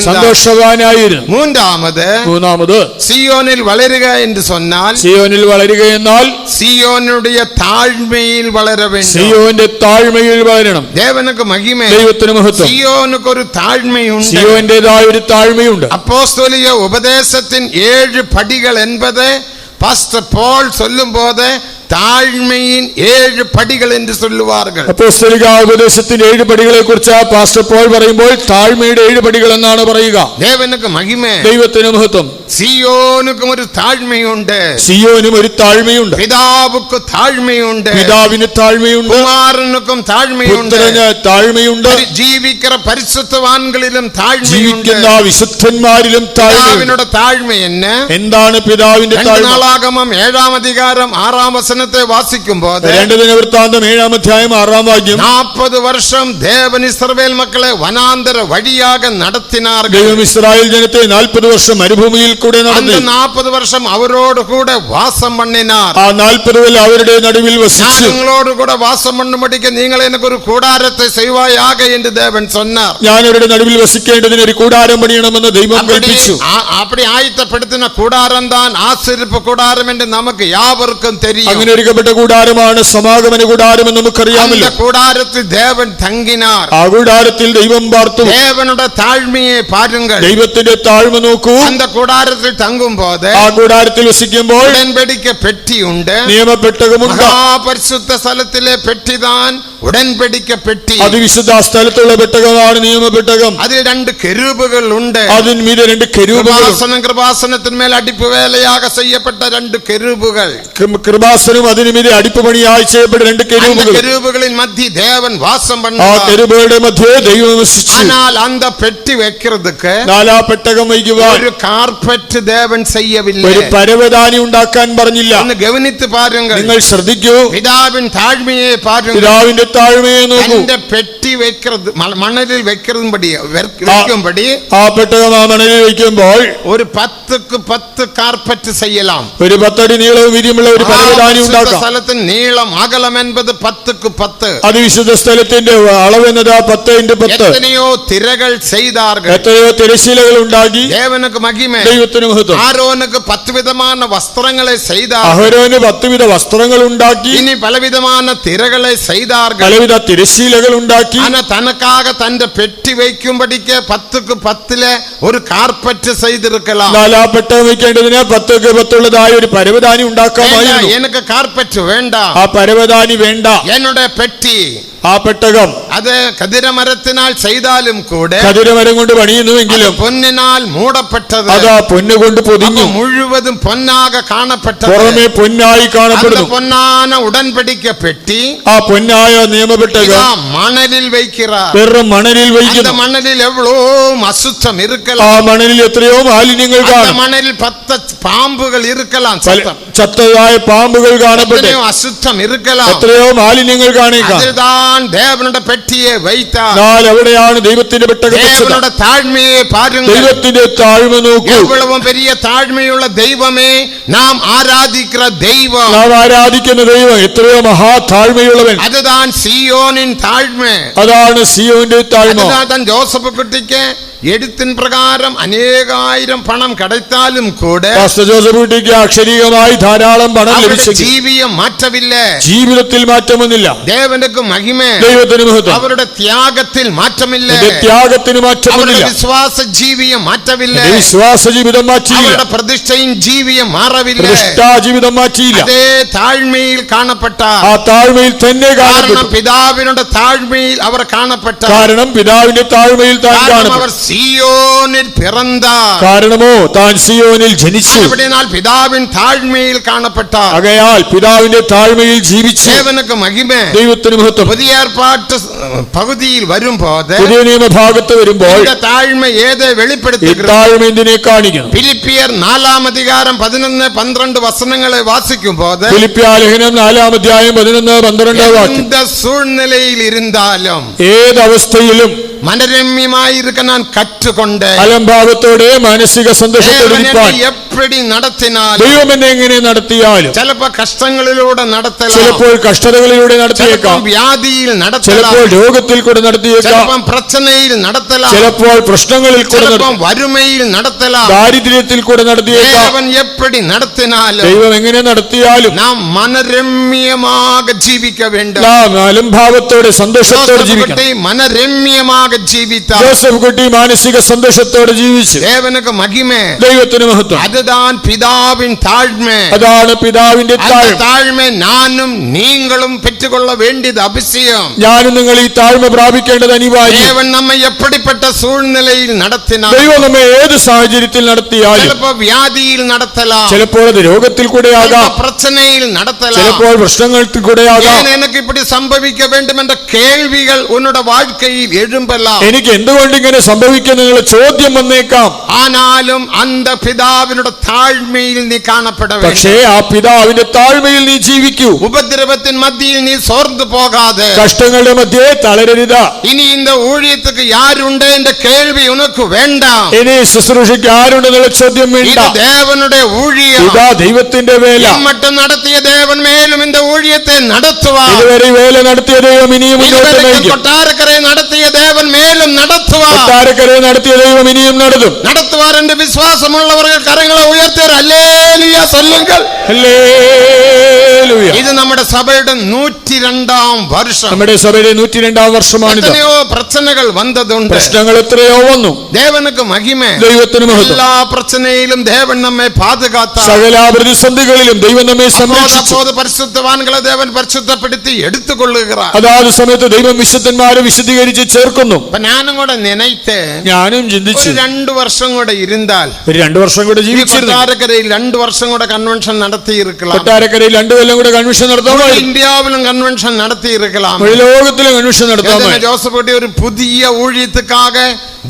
സന്തോഷവാനായിരുന്നു. മൂന്നാമത് സിയോനിൽ വളരുക എന്ന് சொன்னால், സിയോനിൽ വളരുക എന്നാൽ സിയോനുடைய താഴ്മയിൽ വളര வேண்டும். സിയോന്റെ താഴ്മയിൽ വളരണം. ദേവനുക്ക് മഹിമ, ദൈവത്തിന് മഹത്വം. സിയോനുക്ക് ഒരു താഴ്മയുണ്ട്. സിയോന്റേതായ ഒരു താഴ്മയുണ്ട്. അപ്പോസ്തോലിക ഉപദേശത്തിൻ 7 പടികൾ என்பது പാസ്റ്റർ പോൾ ചൊല്ലുമ്പോൾ താഴ്മയിൻ 7 പടികൾ എന്ന് சொல்லுவார்கள். അപ്പോസ്തലിക ഉപദേശത്തിന്റെ 7 പടികളെ കുറിച്ച് പാസ്റ്റർ പോൾ പറയുമ്പോൾ താഴ്മയുടെ 7 പടികൾ എന്നാണ് പറയുക. ദേവനുക്ക് മഹിമ, ദൈവത്തിന് മഹത്വം. സിയോനുക്കും ഒരു താഴ്മയുണ്ട്. സിയോനും ഒരു താഴ്മയുണ്ട്. പിതാവുക്ക് താഴ്മയുണ്ട്. പിതാവിന് താഴ്മയുണ്ട്. കുമാരനുക്കും താഴ്മയുണ്ട്. പുത്രന് താഴ്മയുണ്ട്. ജീവിക്കുന്ന പരിശുദ്ധവാൻകളിലും താഴ്മയുണ്ട്. ജീവിക്കുന്ന വിശുദ്ധന്മാരിലും താഴ്മയുണ്ട്. താഴ്മ എന്ന് എന്താണ് പിതാവിന്റെ താഴ്മ? നാലാഗമം 7-ാം അധികാരം 6-ാം വചനത്തെ വാസിക്കുമ്പോൾ, 2 ദിനവൃത്താന്തം 7-ാം അധ്യായം 6-ാം വാക്യം, 40 വർഷം ദേവൻ ഇസ്രായേൽ മക്കളെ വനാന്തര വഴിയാക നടത്തിനാർ. ദൈവം ഇസ്രായേൽ ജനത്തെ 40 വർഷം മരുഭൂമിയിൽ കൂടെ നടത്തി. 40 വർഷം അവരോട് കൂടെ വാസം പണ്ണിനാർ. ആ 40 അവരുടെ നടുവിൽ വസിച്ചു. നിങ്ങളോട് കൂടെ വാസം പണ്ണുമ്പടിക്ക് നിങ്ങൾ എനിക്കൊരു കൂടാരത്തെ ചെയ്യുവായാക എന്ന് ദേവൻ சொன்னார். ഞാൻ അവരുടെ നടുവിൽ വസിക്കേണ്ടതിന് ഒരു കൂടാരം പണിയണമെന്ന് ദൈവം കൽപ്പിച്ചു. அப்படி ஆயத்தப்படுத்தின கூடாரம் தான் ஆசரிப்பு கூடாரம் என்று நமக்கு யாவருக்கும் தெரியும். അങ്ങനെ ഒരുക്കപ്പെട്ട കൂടാരമാണ് സമാഗമന കൂടാരം എന്ന് നമുക്കറിയാമല്ലോ. அந்த கூடாரத்தில் தேவன் தங்கினார். ആ കൂടാരത്തിൽ ദൈവം പാർത്തു. தேவனுடைய தாழ்மையை பாருங்கள். ദൈവത്തിന്റെ താഴ്മ നോക്കൂ. அந்த கூடாரத்தில் தங்கும்போது, ആ കൂടാരത്തിൽ വസിക്കുമ്പോൾ ഉടൻപടിക്ക് പെട്ടിയുണ്ട്. നിയമപ്പെട്ടകമുണ്ട്. പരിശുദ്ധ സ്ഥലത്തിലെ പെട്ടിதான் ഉടൻപടിക്ക പെട്ടി. അതിവിശുദ്ധ സ്ഥലത്തുള്ള പെട്ടകമാണ് നിയമപ്പെട്ടകം. അതിൽ 2 കെരൂബുകൾ ഉണ്ട്. അതിന്മീതെ 2 കെരൂബുകൾ. കൃപാസനത്തിന്മേൽ അടിപ്പ് വേലയാക ചെയ്യപ്പെട്ട 2 കെരൂബുകൾ. കൃപാസനം അതിനുമീതെ അടിപ്പ് പണിയായി ചെയ്യപ്പെട്ട 2 കെരൂബുകൾ. കെരൂബുകളിൽ മധ്യ ദേവൻ വാസം ആ പണ്ണാർ. കെരൂബുകളുടെ മധ്യേ ദൈവം വസിച്ചു. എന്നാൽ அந்த പെട്ടി വെக்கிறதுக்கு, 4 പെട്ടകം വയ്ക്കുവാൻ ഒരു കാർപ്പറ്റ് ദേവൻ ചെയ്യവില്ല. ഒരു പരവതാനി ഉണ്ടാക്കാൻ പറഞ്ഞില്ല. ഒന്ന് ഗവനിച്ച് പാരുങ്ങൾ. നിങ്ങൾ ശ്രദ്ധിക്കൂ. പിതാവിൻ താഴ്മയെ പാരുങ്ങൾ. പിതാവിന്റെ താഴ്മയെ നോക്കൂ. തന്റെ പെട്ടി வைக்கிறது மணலில் வைக்கும்படி ആ പെട്ടകം ആ മണലിൽ വയ്ക്കുമ്പോൾ ഒരു 10க்கு 10 കാർപ്പറ്റ് ചെയ്യலாம். ഒരു 10 അടി നീളവും വീതിയുമുള്ള ഒരു പരവതാനി ഉണ്ടാക്കാം. സ്ഥലത്തിന് നീളം അകലം என்பது 10க்கு 10. അതിവിശുദ്ധ സ്ഥലത്തിന്റെ അളവ് എന്നത് 10x10. എത്രയോ തിരകൾ ചെയ്താர்கள், എത്രയോ തിരശ്ശീലകൾ ഉണ്ടാക്കി. ദേവനുക്ക് മഹിമ, ദൈവത്തിന് മഹത്വം. ആരോനുക്ക് 10 വിധமான വസ്ത്രങ്ങളെ ചെയ്താർ. അഹരോന് 10 വിധ വസ്ത്രങ്ങൾ ഉണ്ടാക്കി. ഇനി പലവിധமான തിരകളെ ചെയ്താர்கள், പലവിധ തിരശ്ശീലകൾ ഉണ്ടാക്കി. തനക്കാക തന്റെ പെട്ടി വയ്ക്കുമ്പടിക്ക് 10ക്ക് 10 ഒരു കാർപ്പറ്റ് ചെയ്തിരിக்கலாம். നാലാ പെട്ടകം വയ്ക്കേണ്ടതിന് 10ക്ക് 10 ഉള്ളതായ ഒരു പരവതാനി ഉണ്ടാക്കാമായിരുന്നു. എനിക്ക് കാർപ്പറ്റ് വേണ്ട, ആ പരവതാനി വേണ്ട, എന്നുടെ പെട്ടി, ആ പെട്ടകം അത് കതിരമരത്തിനാൽ ചെയ്താലും കൂടെ, കതിരമരം കൊണ്ട് പണിയുന്നുവെങ്കിലും പൊന്നിനാൽ മൂടപ്പെട്ടത്, അതാ പൊന്ന് കൊണ്ട് പൊതിഞ്ഞു, മുഴുവതും പൊന്നാക കാണപ്പെട്ടത്, പുറമെ പൊന്നായി കാണപ്പെടുന്നു. പൊന്നാന ഉടൻപടിക്ക പെട്ടി, ആ പൊന്നായ നിയമപ്പെട്ടകം മണലിൽ വയ്ക്கிறார். വെറും മണലിൽ വയ്ക്കുന്നു. മണലിൽ എവ്വളോ അശുദ്ധം ഇരിക്കലാം. ആ മണലിൽ എത്രയോ മാലിന്യങ്ങൾ കാണും. മണലിൽ 10 പാമ്പുകൾ ഇരിക്കലാം, ചത്തതായ പാമ്പുകൾ കാണപ്പെട്ടു. അശുദ്ധം ഇരിക്കലാം, എത്രയോ മാലിന്യങ്ങൾ കാണേക്കാം. ദേവനുടെ പെട്ടിയെ വയ്ത്താർ. എവിടെയാണ് ദൈവത്തിന്റെ പെട്ടകം? ദേവനുടെ താഴ്മയെ പാരുങ്ങൾ. ദൈവത്തിന്റെ താഴ്മ നോക്കൂ. എவ்வளவு பெரிய താഴ്മയുള്ള ദൈവമേ നാം ആരാധിക്കുന്ന ദൈവം, നാം ആരാധിക്കുന്ന ദൈവം എത്രയോ മഹാ താഴ്മയുള്ളവൻ. അതുതാൻ സിയോനിൻ താഴ്മ, അതാണ് സിയോന്റെ താഴ്മ. അതുതാൻ ജോസഫ് കുട്ടിക്ക് എഴുത്തിൻ പ്രകാരം അനേകായിരം പണം കടത്താലും കൂടെ ജോസഫ് കുട്ടിക്ക് അക്ഷരീകമായി ധാരാളം പണം ലഭിച്ചു. ജീവിതം മാറ്റമില്ല, ജീവിതത്തിൽ മാറ്റമൊന്നുമില്ല. ദേവനുക്ക് മഹിമ, ദൈവത്തിന് മഹത്വം. അവരുടെ ത്യാഗത്തിൽ മാറ്റമില്ല, ത്യാഗത്തിന് മാറ്റമില്ല. വിശ്വാസ ജീവിതം മാറ്റമില്ല, വിശ്വാസ ജീവിതം മാറ്റിയില്ല. അവരുടെ പ്രതിഷ്ഠയും ജീവിതം മാറവില്ല, പ്രതിഷ്ഠാ ജീവിതം മാറ്റിയില്ല. അതേ താഴ്മയിൽ കാണപ്പെട്ട, ആ താഴ്മയിൽ തന്നെ കാണപ്പെട്ടു. പിതാവിനുടെ താഴ്മയിൽ അവർ കാണപ്പെട്ട, കാരണം പിതാവിന്റെ താഴ്മയിൽ താൻ കാണപ്പെട്ടു. സിയോനിൽ പിറந்தார், കാരണമോ താൻ സിയോനിൽ ജനിച്ചു. പിതാവിൻ താഴ്മയിൽ കാണപ്പെട്ട, ആകയാൽ പിതാവിന്റെ താഴ്മയിൽ ജീവിച്ചു. ദേവനുക്ക് മഹിമ, ദൈവത്തിന് മഹത്വം. പുതിയ ഏർപ്പാട്ട് പകുതിയിൽ വരുമ്പോൾ, പുതിയ നിയമഭാഗത്ത് വരുമ്പോൾ താഴ്മ ഏത് വെളിപ്പെടുത്തുന്നു? താഴ്മ എന്തിനെ കാണിക്കുന്നു? ഫിലിപ്പിയർ 4-ാം അധികാരം 11-12 വസനങ്ങളെ വാസിക്കുമ്പോൾ, ഫിലിപ്പിയ ലേഖനം 4-ാം അധ്യായം 11-12 വാക്യം, സൂഴ്നിലയിൽ ഇരുന്നാലും ഏതവസ്ഥയിലും മനരമ്യമായിരിക്കാൻ ഞാൻ കറ്റുകൊണ്ട്, അലംഭാവത്തോടെ മാനസിക സന്തോഷത്തോടെ എപ്പടി നടത്തിനാൽ, ദൈവം എന്നെ എങ്ങനെ നടത്തിയാലും, ചിലപ്പോ കഷ്ടങ്ങളിലൂടെ നടത്തലാം, ചിലപ്പോൾ കഷ്ടതകളിലൂടെ നടത്തിയേക്കാം, വ്യാധിയിൽ നടത്തലാം, ചിലപ്പോൾ രോഗത്തിൽ കൂടെ നടത്തിയേക്കാം, പ്രശ്നയിൽ നടത്തലാം, ചിലപ്പോൾ പ്രശ്നങ്ങളിൽ കൂടെ, വറുമയിൽ നടത്തലാം, ദാരിദ്ര്യത്തിൽ കൂടെ നടത്തിയേക്കാം. ദേവൻ എപ്പടി നടത്തിനാലും, ദൈവം എങ്ങനെ നടത്തിയാലും നാം മനരമ്യമാക ജീവിക്ക വേണ്ട, നാം അലംഭാവത്തോടെ സന്തോഷത്തോടെ ജീവിക്കണം. മനരമ്യമാക ജീവിത ജോസഫ് കുട്ടി മാനസിക സന്തോഷത്തോടെ ജീവിച്ചു. ദേവനുക്ക് മഹിമ, ദൈവത്തിന് മഹത്വം. അതുതാൻ പിതാവിൻ താഴ്മ, അതാണ് പിതാവിന്റെ താഴ്മ ഞാനും നീങ്ങളും പെറ്റുകൊള്ള വേണ്ടിയത് അഭിഷേകം. ഞാനും നിങ്ങൾ ഈ താഴ്മ പ്രാപിക്കേണ്ടത് അനിവാര്യം. ദേവൻ നമ്മെ എപ്പടിപ്പെട്ട സൂഴ്നിലയിൽ നടത്തിനാൽ, ദൈവം നമ്മെ ഏത് സാഹചര്യത്തിൽ നടത്തിയാലും, ചിലപ്പോൾ വ്യാധിയിൽ നടത്തലാം, ചിലപ്പോൾ അത് രോഗത്തിൽ കൂടെ ആകാം, പ്രശ്നയിൽ നടത്തലാം, ചിലപ്പോൾ പ്രശ്നങ്ങൾക്ക് കൂടെ ആകാം. എനിക്ക് ഇപ്പടി സംഭവിക്ക വേണ്ടും എன்ற കേൾവികൾ ഉന്നുടെ வாழ்க்கையில் എഴുമ്പലാം. എനിക്ക് എന്തുകൊണ്ട് ഇങ്ങനെ സംഭവിക്കുന്നുള്ള ചോദ്യം വന്നേക്കാം. ആനാലും അന്ത പിതാവിനുടെ താഴ്മയിൽ നീ കാണപ്പെട, പക്ഷേ ആ പിതാവിന്റെ താഴ്മയിൽ നീ ജീവിക്കൂ. ഉപദ്രവത്തിൻ മധ്യയിൽ നീ സോർന്നു പോകാതെ, കഷ്ടങ്ങളുടെ മധ്യേ തളരരുത്. ഇനി இந்த ஊழியத்துக்கு யாருണ്ട് എന്റെ കേൾവി ഉനക്ക് വേണ്ട, ഇനി ശുശ്രൂഷയ്ക്ക് ആരുണ്ടെന്നുള്ള ചോദ്യം വേണ്ട. ദേവനുടെ ഊഴിയം, ഇതാ ദൈവത്തിന്റെ വേല. മറ്റും നടത്തിയ ദേവൻ മേലും இந்த ஊழியத்தை നടത്തുവാൻ, ഇതുവരെ വേല നടത്തിയ ദൈവം ഇനിയും മുന്നോട്ട് നയിക്കും. കൊട്ടാരക്കരെ നടത്തിയ ദേവൻ മേലും നടത്തുവാൻ, കൊട്ടാരക്കരെ നടത്തിയ ദൈവം ഇനിയും നടത്തും. നടത്തുവാൻ എന്റെ വിശ്വാസമുള്ളവർക്ക് കരങ്ങളെ ഉയർത്തി ഹല്ലേലൂയ ചൊല്ലുங்கள். ഹല്ലേലൂയ. ഇത് നമ്മുടെ സഭയുടെ 102-ാം വർഷം. നമ്മുടെ സഭയുടെ 102-ാം വർഷമാണ്. എത്രയോ പ്രശ്നങ്ങൾ വന്നതുണ്ട്, പ്രശ്നങ്ങൾ എത്രയോ വന്നു. ദേവനുക്ക് മഹിമ, ദൈവത്തിന് മഹത്വം. എല്ലാ പ്രശ്നയിലും ദേവൻ നമ്മെ പാതുകാത്ത, സകല പ്രതിസന്ധികളിലും ദൈവം നമ്മെ സംരക്ഷിച്ചു. പരിശുദ്ധവാൻകളെ ദേവൻ പരിശുദ്ധപ്പെടുത്തി എടുത്തുകൊള്ളുകയാണ്. അതാത് സമയത്ത് ദൈവം വിശുദ്ധന്മാരെ വിശുദ്ധീകരിച്ച് ചേർക്കുന്നു. ഞാനും കൂടെ നിനയ്ത്ത്, ഞാനും ചിന്തിച്ചു, 2 വർഷം കൂടെ ഇരുന്നാൽ, 2 വർഷം കൂടെ ജീവിച്ചിരുന്നു. കൊട്ടാരക്കരയിൽ 2 വർഷം കൂടെ കൺവെൻഷൻ നടത്തിയിരിക്കണം. കൊട്ടാരക്കരയിൽ 2 കൊല്ലം കൂടെ കൺവെൻഷൻ നടത്താം. ഇന്ത്യയിലും കൺവെൻഷൻ നടത്തിയിരിക്കണം. ലോകത്തിലും കൺവെൻഷൻ നടത്താം. ജോസഫ് കുട്ടി ഒരു പുതിയ ஊழியத்துக்காக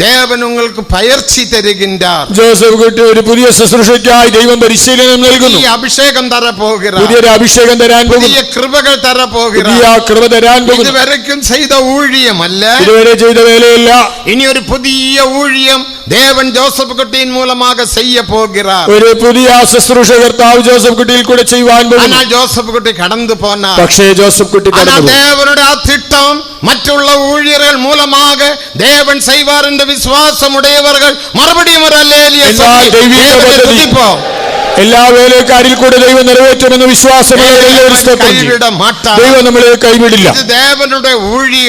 தேவன் உங்களுக்கு பயிற்சி தருகின்றார். ജോസഫ് കുട്ടി ഒരു പുതിയ ശുശ്രൂഷയ്ക്കായി ദൈവം പരിശീലനം നൽകുന്നു. புதிய அபிஷேகம் தர போகிறார். പുതിയൊരു അഭിഷേകം തരാൻ പോകുന്നു. புதிய கிருபைகள் தர போகிறார். പുതിയ കൃപ തരാൻ പോകുന്നു. இதுவரைக்கும் செய்த ஊழியம் அல்ல, ഇതുവരെ ചെയ്ത വേലയല്ല, இனி ஒரு புதிய ஊழியம் தேவன் ஜோசப் குட்டியின் மூலமாக செய்ய போகிறார். ഒരു പുതിയ ശുശ്രൂഷ കർത്താവ് ജോസഫ് കുട്ടിയിൽ കൂടെ ചെയ്യുവാൻ പോകുന്നു. ஆனால் ஜோசப் குட்டி கடந்து போனார். പക്ഷേ ജോസഫ് കുട്ടി ஆனால் தேவனுடைய திட்டம் மற்றுள்ள ஊழியர்கள் மூலமாக தேவன் செய்வார் என்ற விசுவாசம் உடையவர்கள் மறுபடியும் ஒரு அல்லேலூயா சொல்லி துதிப்போம். എല്ലാ വേലക്കാരിൽ കൂടെ ദൈവം നിറവേറ്റുമെന്ന വിശ്വാസമുള്ള ദൈവം നമ്മളെ കൈവിടില്ല.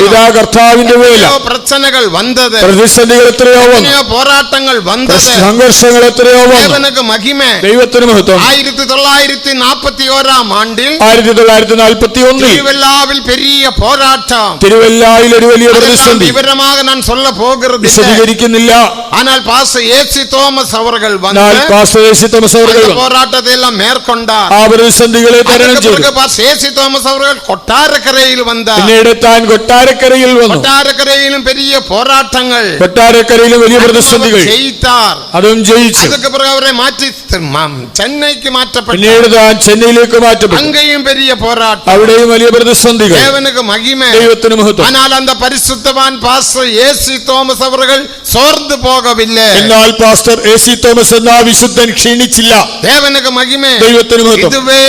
ഇതാ കർത്താവിന്റെ വേല. പ്രശ്നങ്ങൾ വന്നത്, പ്രതിസന്ധികൾ എത്രയോ വന്നു, പോരാട്ടങ്ങൾ വന്നത്, സംഘർഷങ്ങൾ എത്രയോ വന്നു. മഹിമ, ദൈവത്തിന് മഹത്വം. 1941 ആണ്ടിൽ 1941 തിരുവല്ലാവിൽ പെരിയ പോരാട്ടം, തിരുവല്ലായിൽ ഒരു വലിയ പ്രതിസന്ധി വിവരமாக நான் சொல்ல போகிறது വിശദീകരിക്കുന്നില്ല. ஆனால் பாஸ்டர் ஏசி തോമസ് அவர்கள் வந்து പാസ്റ്റർ ഏസി തോമസ് അവர்கள் போராட்டத்தை எல்லாம் மேற்கொண்டார். ആ പ്രതിസന്ധികളെ തരണം ചെയ്തു. பாஸ்டர் ஏசி തോമസ് அவர்கள் கொட்டாரக்கரையில் வந்தார். പിന്നീട് താൻ കൊട്ടാരക്കരയിൽ വന്നു. கொட்டாரக்கரையிலும் பெரிய போராட்டங்கள், കൊട്ടാരക്കരയിലും വലിയ പ്രതിസന്ധികൾ ജയിത്താർ. അതും ജയിച്ചു. அதுக்கு பிறகு அவரை மாற்றி சென்னைக்கு மாற்றப்பட்டார். പിന്നീട് താൻ ചെന്നൈയിലേക്ക് മാറ്റപ്പെട്ടു. அங்கேயும் பெரிய போராட்டம், അവിടെയും വലിയ പ്രതിസന്ധികൾ. தேவனுக்கு மகிமை, ദൈവത്തിന് മഹത്വം. ஆனால் அந்த பரிசுத்தவான் பாஸ்டர் ஏசி തോമസ് அவர்கள் சோர்ந்து போகவில்லை. എന്നാൽ പാസ്റ്റർ ഏസി തോമസ് എന്ന വിശുദ്ധൻ ക്ഷീണിച്ചില്ല. தேவனுக்கு மகிமை, ദൈവത്തിന് മഹത്വം. இதுவே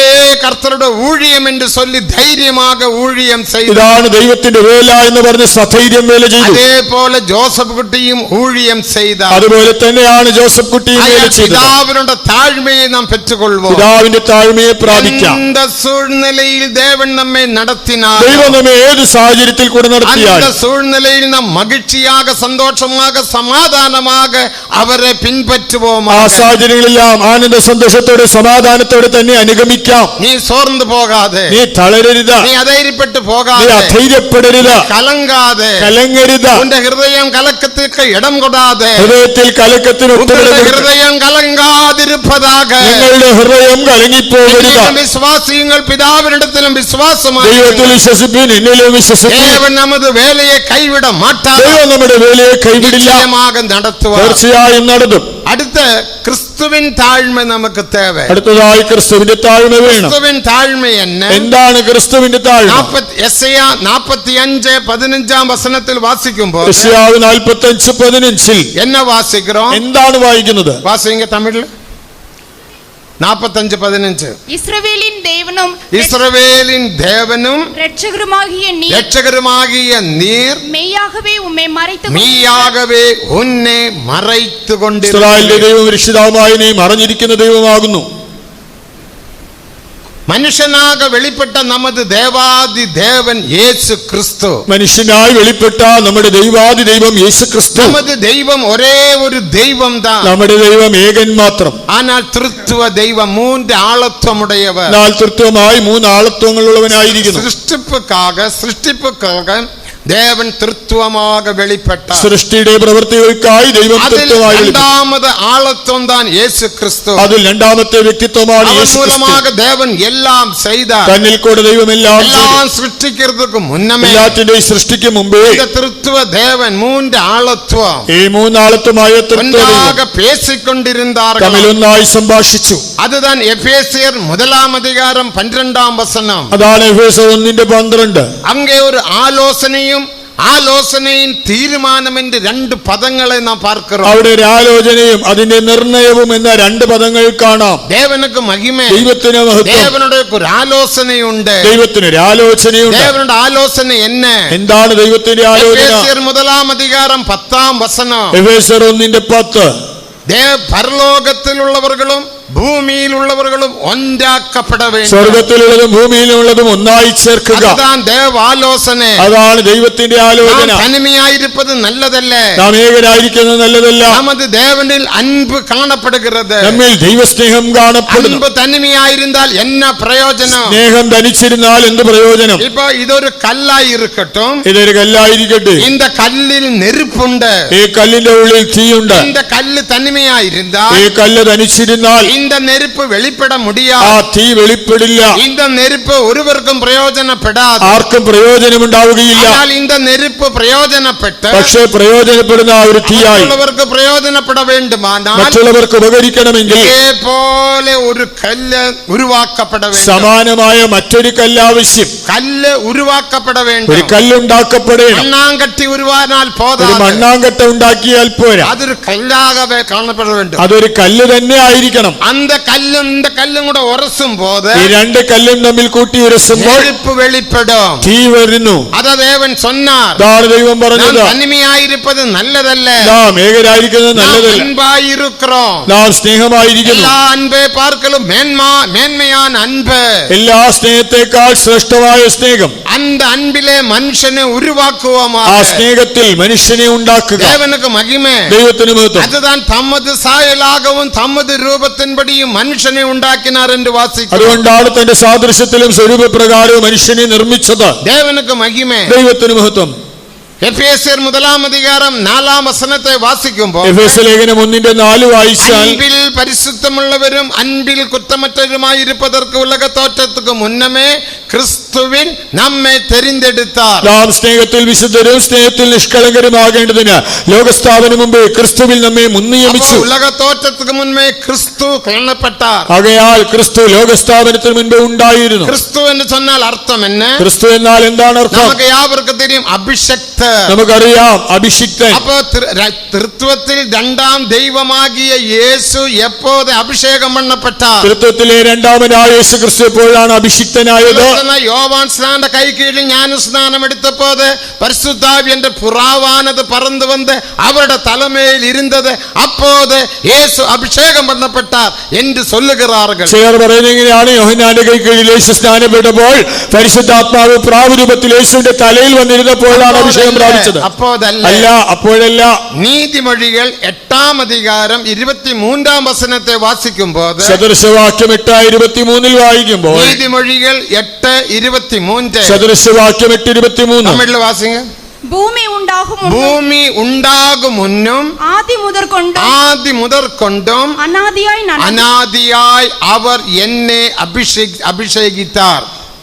கர்த்தருடைய ஊழியம் என்று சொல்லி தைரியமாக ஊழியம் செய்தார். ഇതാണ് ദൈവത്തിന്റെ വേല എന്ന് പറഞ്ഞ് സധൈര്യം വേല ചെയ്തു. അതേപോലെ ജോസഫ് കുട്ടിയും ഊഴിയം ചെയ്താർ. അതുപോലെ തന്നെയാണ് ജോസഫ് കുട്ടിയും വേല ചെയ്തത്. പിതാവിന്റെ താഴ്മയെ നാം പെറ്റുകൊള്ളുவோம். പിതാവിന്റെ താഴ്മയെ പ്രാപിക്കാം. இந்த சூழ்நிலையில் தேவன் நம்மை நடத்தினார், ദൈവം നമ്മെ ഏത് സാഹചര്യത്തിൽ കൂടെ നടത്തിയാൽ அந்த சூழ்நிலையில் நாம் மகிழ்ச்சியாக சந்தோஷமாக சமாதானமாக அவரை பின்பற்றுவோம். ആ സാഹചര്യങ്ങളെല്ലാം ആനന്ദ സന്തോഷത്തോടെ സമാധാനത്തോടെ തന്നെ അനുഗമിക്കാം. നീ സോർന്നു പോകാതെ, നീ തളരരുത്, നീ അധൈര്യപ്പെട്ടു നീ പോകാതെ, അധൈര്യപ്പെടരുത്, കലങ്കാതെ, കലങ്ങരുത്, ഉന്റെ ഹൃദയം കലക്കത്തിക്ക് ഇടം കൊടാതെ, ഹൃദയത്തിൽ കലക്കത്തിന് ഹൃദയം കലങ്കാതിരുപ്പതാക, നിങ്ങളുടെ ഹൃദയം കലങ്ങിപ്പോകരുത്. വിശ്വാസികൾ പിതാവിനിടത്തിലും വിശ്വാസമായി ദൈവത്തിൽ വിശ്വസിപ്പിൻ, എന്നിലും വിശ്വസിപ്പിൻ. ദേവൻ നമ്മുടെ വേലയെ കൈവിട മാട്ടാതെ, ദൈവം നമ്മുടെ വേലയെ കൈവിടില്ല, നടത്തുക, തീർച്ചയായും നടത്തും. അടുത്ത ക്രിസ്തുവിൻ താഴ്മ നമുക്ക് തേവ. അടുത്തതായി ക്രിസ്തുവിന്റെ താഴ്മ വേണം. ക്രിസ്തുവിൻ താഴ്മ എന്താണ് ക്രിസ്തുവിന്റെ താഴ്മ? യെശയ്യാ 45:15 വസനത്തിൽ വാസിക്കുമ്പോൾ, യെശയ്യാവ് 45:15 എന്നെ വാസിக்கிறோம். എന്താണ് വായിക്കുന്നത്? വാസിங்க തമിഴിൽ 45:15. ഇസ്രായേലിൻ ദേവനും இஸ்ரவேலின் தேவனும் രക്ഷകരുമാകിയ நீர் மெய்யாகவே உம்மை உன்னை மறைத்து கொண்டிருக்கிறது. ഇസ്രായേലിന്റെ ദൈവം രക്ഷിതാവുമായ നീ മറഞ്ഞിരിക്കുന്ന ദൈവമാകുന്നു. മനുഷ്യനാക വെളിപ്പെട്ട நமது தேவாதி தேவன் இயேசு கிறிஸ்து. മനുഷ്യനായി വെളിപ്പെട്ട നമ്മുടെ ദൈവാദി ദൈവം യേശു ക്രിസ്തു. நமது தெய்வம் ஒரே ஒரு தெய்வம் தான். നമ്മുടെ ദൈവം ഏകൻ മാത്രം. ஆனால் திருத்துவ தெய்வம் 3 ആളത്വം ഉடையவர். എന്നാൽ തൃത്വമായി 3 ആളത്വങ്ങളുള്ളവനായിരിക്കുന്നു. സൃഷ്ടിപ്പുക്കാக ദേവൻ തൃത്വமாக വെളിപ്പെട്ടാർ. സൃഷ്ടിയുടെ പ്രവൃത്തികൾക്കായി ദൈവം തൃത്വമായി വെളിപ്പെട്ടു. രണ്ടാമത്തെ ആളത്വം താൻ യേശു ക്രിസ്തു. അതിൽ രണ്ടാമത്തെ വ്യക്തിത്വമാണ് യേശു ക്രിസ്തു. ദേവൻ എല്ലാം ചെയ്താർ. തന്നിൽ കൂടെ ദൈവം എല്ലാം സൃഷ്ടിക്കുന്നതിന് മുന്നമേ, എല്ലാത്തിന്റെയും സൃഷ്ടിക്ക് മുമ്പേ തൃത്വ ദേവൻ 3 ആളത്വം ഈ 3 ആളത്വമായ ഒന്നാக பேசிக்கொண்டிருந்தார்கள், തമ്മിൽ ഒന്നായി സംഭാഷിച്ചു. அதுதான் எபேசியர் 1 12 വസനം. അതാണ് എഫേസ്യർ 1:12. அங்கே ஒரு ആലോചനയും തീരുമാനം എന്ന 2 പദങ്ങളെ നാം പാർக்கிறோം. അവിടെ ഒരു ആലോചനയും അതിന്റെ നിർണയവും എന്ന 2 പദങ്ങൾ കാണാം. ദേവനുക്ക് മഹിമ, ദൈവത്തിന് മഹത്വം. ദേവനുടെ ഒരു ആലോചനയുണ്ട്. ദൈവത്തിന് ഒരു ആലോചനയുണ്ട്. ദേവനുടെ ആലോചന എന്താണ് ദൈവത്തിന്റെ ആലോചന? എഫേസ്യർ 1 10 വസനം. എഫേസ്യർ 1:10. പരലോകത്തിലുള്ളവர்களுം ഭൂമിയിലുള്ളവர்களுം ഒന്നാക്കപ്പെട வேண்டும். സ്വർഗ്ഗത്തിലുള്ളതും ഭൂമിയിലുള്ളതും ഒന്നായി ചേർക്കുക. അതാണ് ദൈവത്തിന്റെ ആലോചന. തനിമയായിരിപ്പത് നല്ലതല്ലേ? നാം ഏകരായിരിക്കുന്നത് നല്ലതല്ല. நமது தேவனில் அன்பு காணப்படுகிறது. നമ്മിൽ ദൈവസ്നേഹം കാണപ്പെടുന്നു. അൻപ് തനിമയായിരുന്നാൽ എന്നാ പ്രയോജനം? സ്നേഹം തനിച്ചിരുന്നാൽ എന്ത് പ്രയോജനം? ഇപ്പോ ഇതൊരു കല്ലായി ഇരിക്കട്டும், ഇതൊരു കല്ലായിരിക്കട്ടെ, இந்த കല്ലിൽ നെരുപ്പുണ്ട്, ഈ കല്ലിന്റെ ഉള്ളിൽ തീയുണ്ട്. இந்த കല്ല് തനിമയായിരുന്നാൽ, ഈ കല്ല് തനിച്ചിരുന്നാൽ இந்த நெருப்பு வெளிப்பட ആ முடியாது. തീ വെളിപ്പെടില്ല. இந்த நெருப்பு ஒருவருக்கும் பிரயோஜனப்படாது. ആർക്കും പ്രയോജനമുണ്ടാവുകയില്ല. ஆனால் இந்த நெருப்பு பிரயோஜனப்பட்டு പക്ഷേ പ്രയോജനപ്പെടുന്ന ആ ഒരു തീയായി மற்றவர்களுக்கு பிரயோஜனப்பட வேண்டுமானால் മറ്റുള്ളവർക്ക് ഉപകരിക്കണമെങ്കിൽ இதேபோல ஒரு கல்லு உருவாக்கப்பட வேண்டும். സമാനമായ മറ്റൊരു കല്ല് ആവശ്യം. கல்லு உருவாக்கப்பட ഒരു வேண்டும். കല്ലുണ്ടാക്കപ്പെടണം. மண்ணாங்கட்டி உருவானால் ഒരു போதாது. മണ്ണാങ്കട്ട ഉണ്ടാക്കിയാൽ പോരാ. அது ஒரு கல்லாகவே காணப்பட வேண்டும். അതൊരു കല്ല് തന്നെ ആയിരിക്കണം. அந்த கல்லும் இந்த கல்லும் கூட உரசும் போது ഈ രണ്ട് കല്ലും തമ്മിൽ കൂട്ടി ഉരസുമ്പോൾ நெருப்பு வெளிப்படும். തീ വരുന്നു. அத தேவன் சொன்னார். അതാണ് ദൈവം പറഞ്ഞത്. நாம் தனிமையாயிருப்பது நல்லதல்ல. നാം ഏകരായിരിക്കുന്നത് நாம் നല്ലതല്ല. அன்பாயிருக்கிறோம். നാം സ്നേഹമായിരിക്കുന്നു. எல்லா அன்பை பார்க்கலும் மேன்மையான அன்பு. എല്ലാ സ്നേഹത്തെക്കാൾ ശ്രേഷ്ഠമായ സ്നേഹം. அந்த அன்பிலே மனுஷனை ആ உருவாக்குவோமாக. സ്നേഹത്തിൽ മനുഷ്യനെ ഉണ്ടാക്കുക. தேவனுக்கு மகிமை. ദൈവത്തിന് മഹത്വം. அதுதான் தமது சாயலாகவும் தமது ரூபத்தின்படியும் மனுஷனை உண்டாக்கினார் என்று வாசிக்கிறோம். അതുകൊണ്ടാണ് തന്റെ സാദൃശ്യത്തിലും സ്വരൂപപ്രകാരവും മനുഷ്യനെ നിർമ്മിച്ചത്. தேவனுக்கு மகிமை. ദൈവത്തിന് മഹത്വം. எபேசியர் 1:4 வாசிக்கும்போது എഫേസ്യ ലേഖനം 1:4 വായിച്ചാൽ அன்பில் பரிசுத்தமுள்ளவரும் அன்பில் குற்றமற்றவருமாயிருப்பதற்கு உலக தோற்றத்துக்கு முன்னமே கிறிஸ்துவின் நம்மை தெரிந்தெடுத்தார். നാം സ്നേഹത്തിൽ വിശുദ്ധരും സ്നേഹത്തിൽ നിഷ്കളങ്കരുമാകേണ്ടതിന് ലോകസ്ഥാപനം മുമ്പേ ക്രിസ്തുവിൽ നമ്മെ മുൻനിയമിച്ചു. உலக தோற்றத்துக்கு முன்பே கிறிஸ்து காணப்பட்டார். ആകയാൽ ക്രിസ്തു ലോകസ്ഥാപനത്തിന് മുൻപേ ഉണ്ടായിരുന്നു. கிறிஸ்து என்று சொன்னால் அர்த்தம் என்ன? ക്രിസ്തു എന്നാൽ എന്താണ് അർത്ഥം? நமக்கு யாவருக்கும் தெரியும், அபிஷக்தர். നമുക്കറിയാം, അഭിഷിക്തൻ. அப்போ திருத்துவத்தில் இரண்டாம் தெய்வமாகிய இயேசு எப்போது அபிஷேகம் பண்ணப்பட்டார்? തൃത്വത്തിലെ രണ്ടാമനായ യേശു ക്രിസ്തു എപ്പോഴാണ് അഭിഷിക്തനായത്? யோவான் ஸ்நான கை கீழில் ஞான ஸ்நானம் எடுத்த போது பரிசுத்தாவி என்ற புறாவானது பறந்து வந்து அவருடைய தலைமையில் இருந்தது. அப்போது இயேசு அபிஷேகம் பண்ணப்பட்டார் என்று சொல்லுகிறார்கள். ചിലർ പറയുന്നത് എങ്ങനെയാണ്? യോഹന്നാന്റെ കൈ കീഴിൽ യേശു സ്നാനപ്പെട്ടപ്പോൾ പരിശുദ്ധാത്മാവ് പ്രാവുരൂപത്തിൽ യേശുവിന്റെ തലയിൽ വന്നിരുന്നപ്പോഴാണ് അഭിഷേകം പ്രാപിച്ചത്. அப்போதல்ல, അല്ല, അപ്പോഴല്ല. നീതിമൊഴികൾ 8:23 വാസിക്കുമ്പോൾ സദൃശവാക്യം 8:23 വായിക്കുമ്പോൾ നീതിമൊഴികൾ 8:23 സദൃശവാക്യം 8:23 തമിഴിൽ വാസിங்க. ഭൂമി ഉണ്ടാകും ഭൂമി ഉണ്ടാകും മുന്നും ആദി മുതற்കൊണ്ടും അനാദിയായി അവർ എന്നെ അഭിഷേകിത്താർ.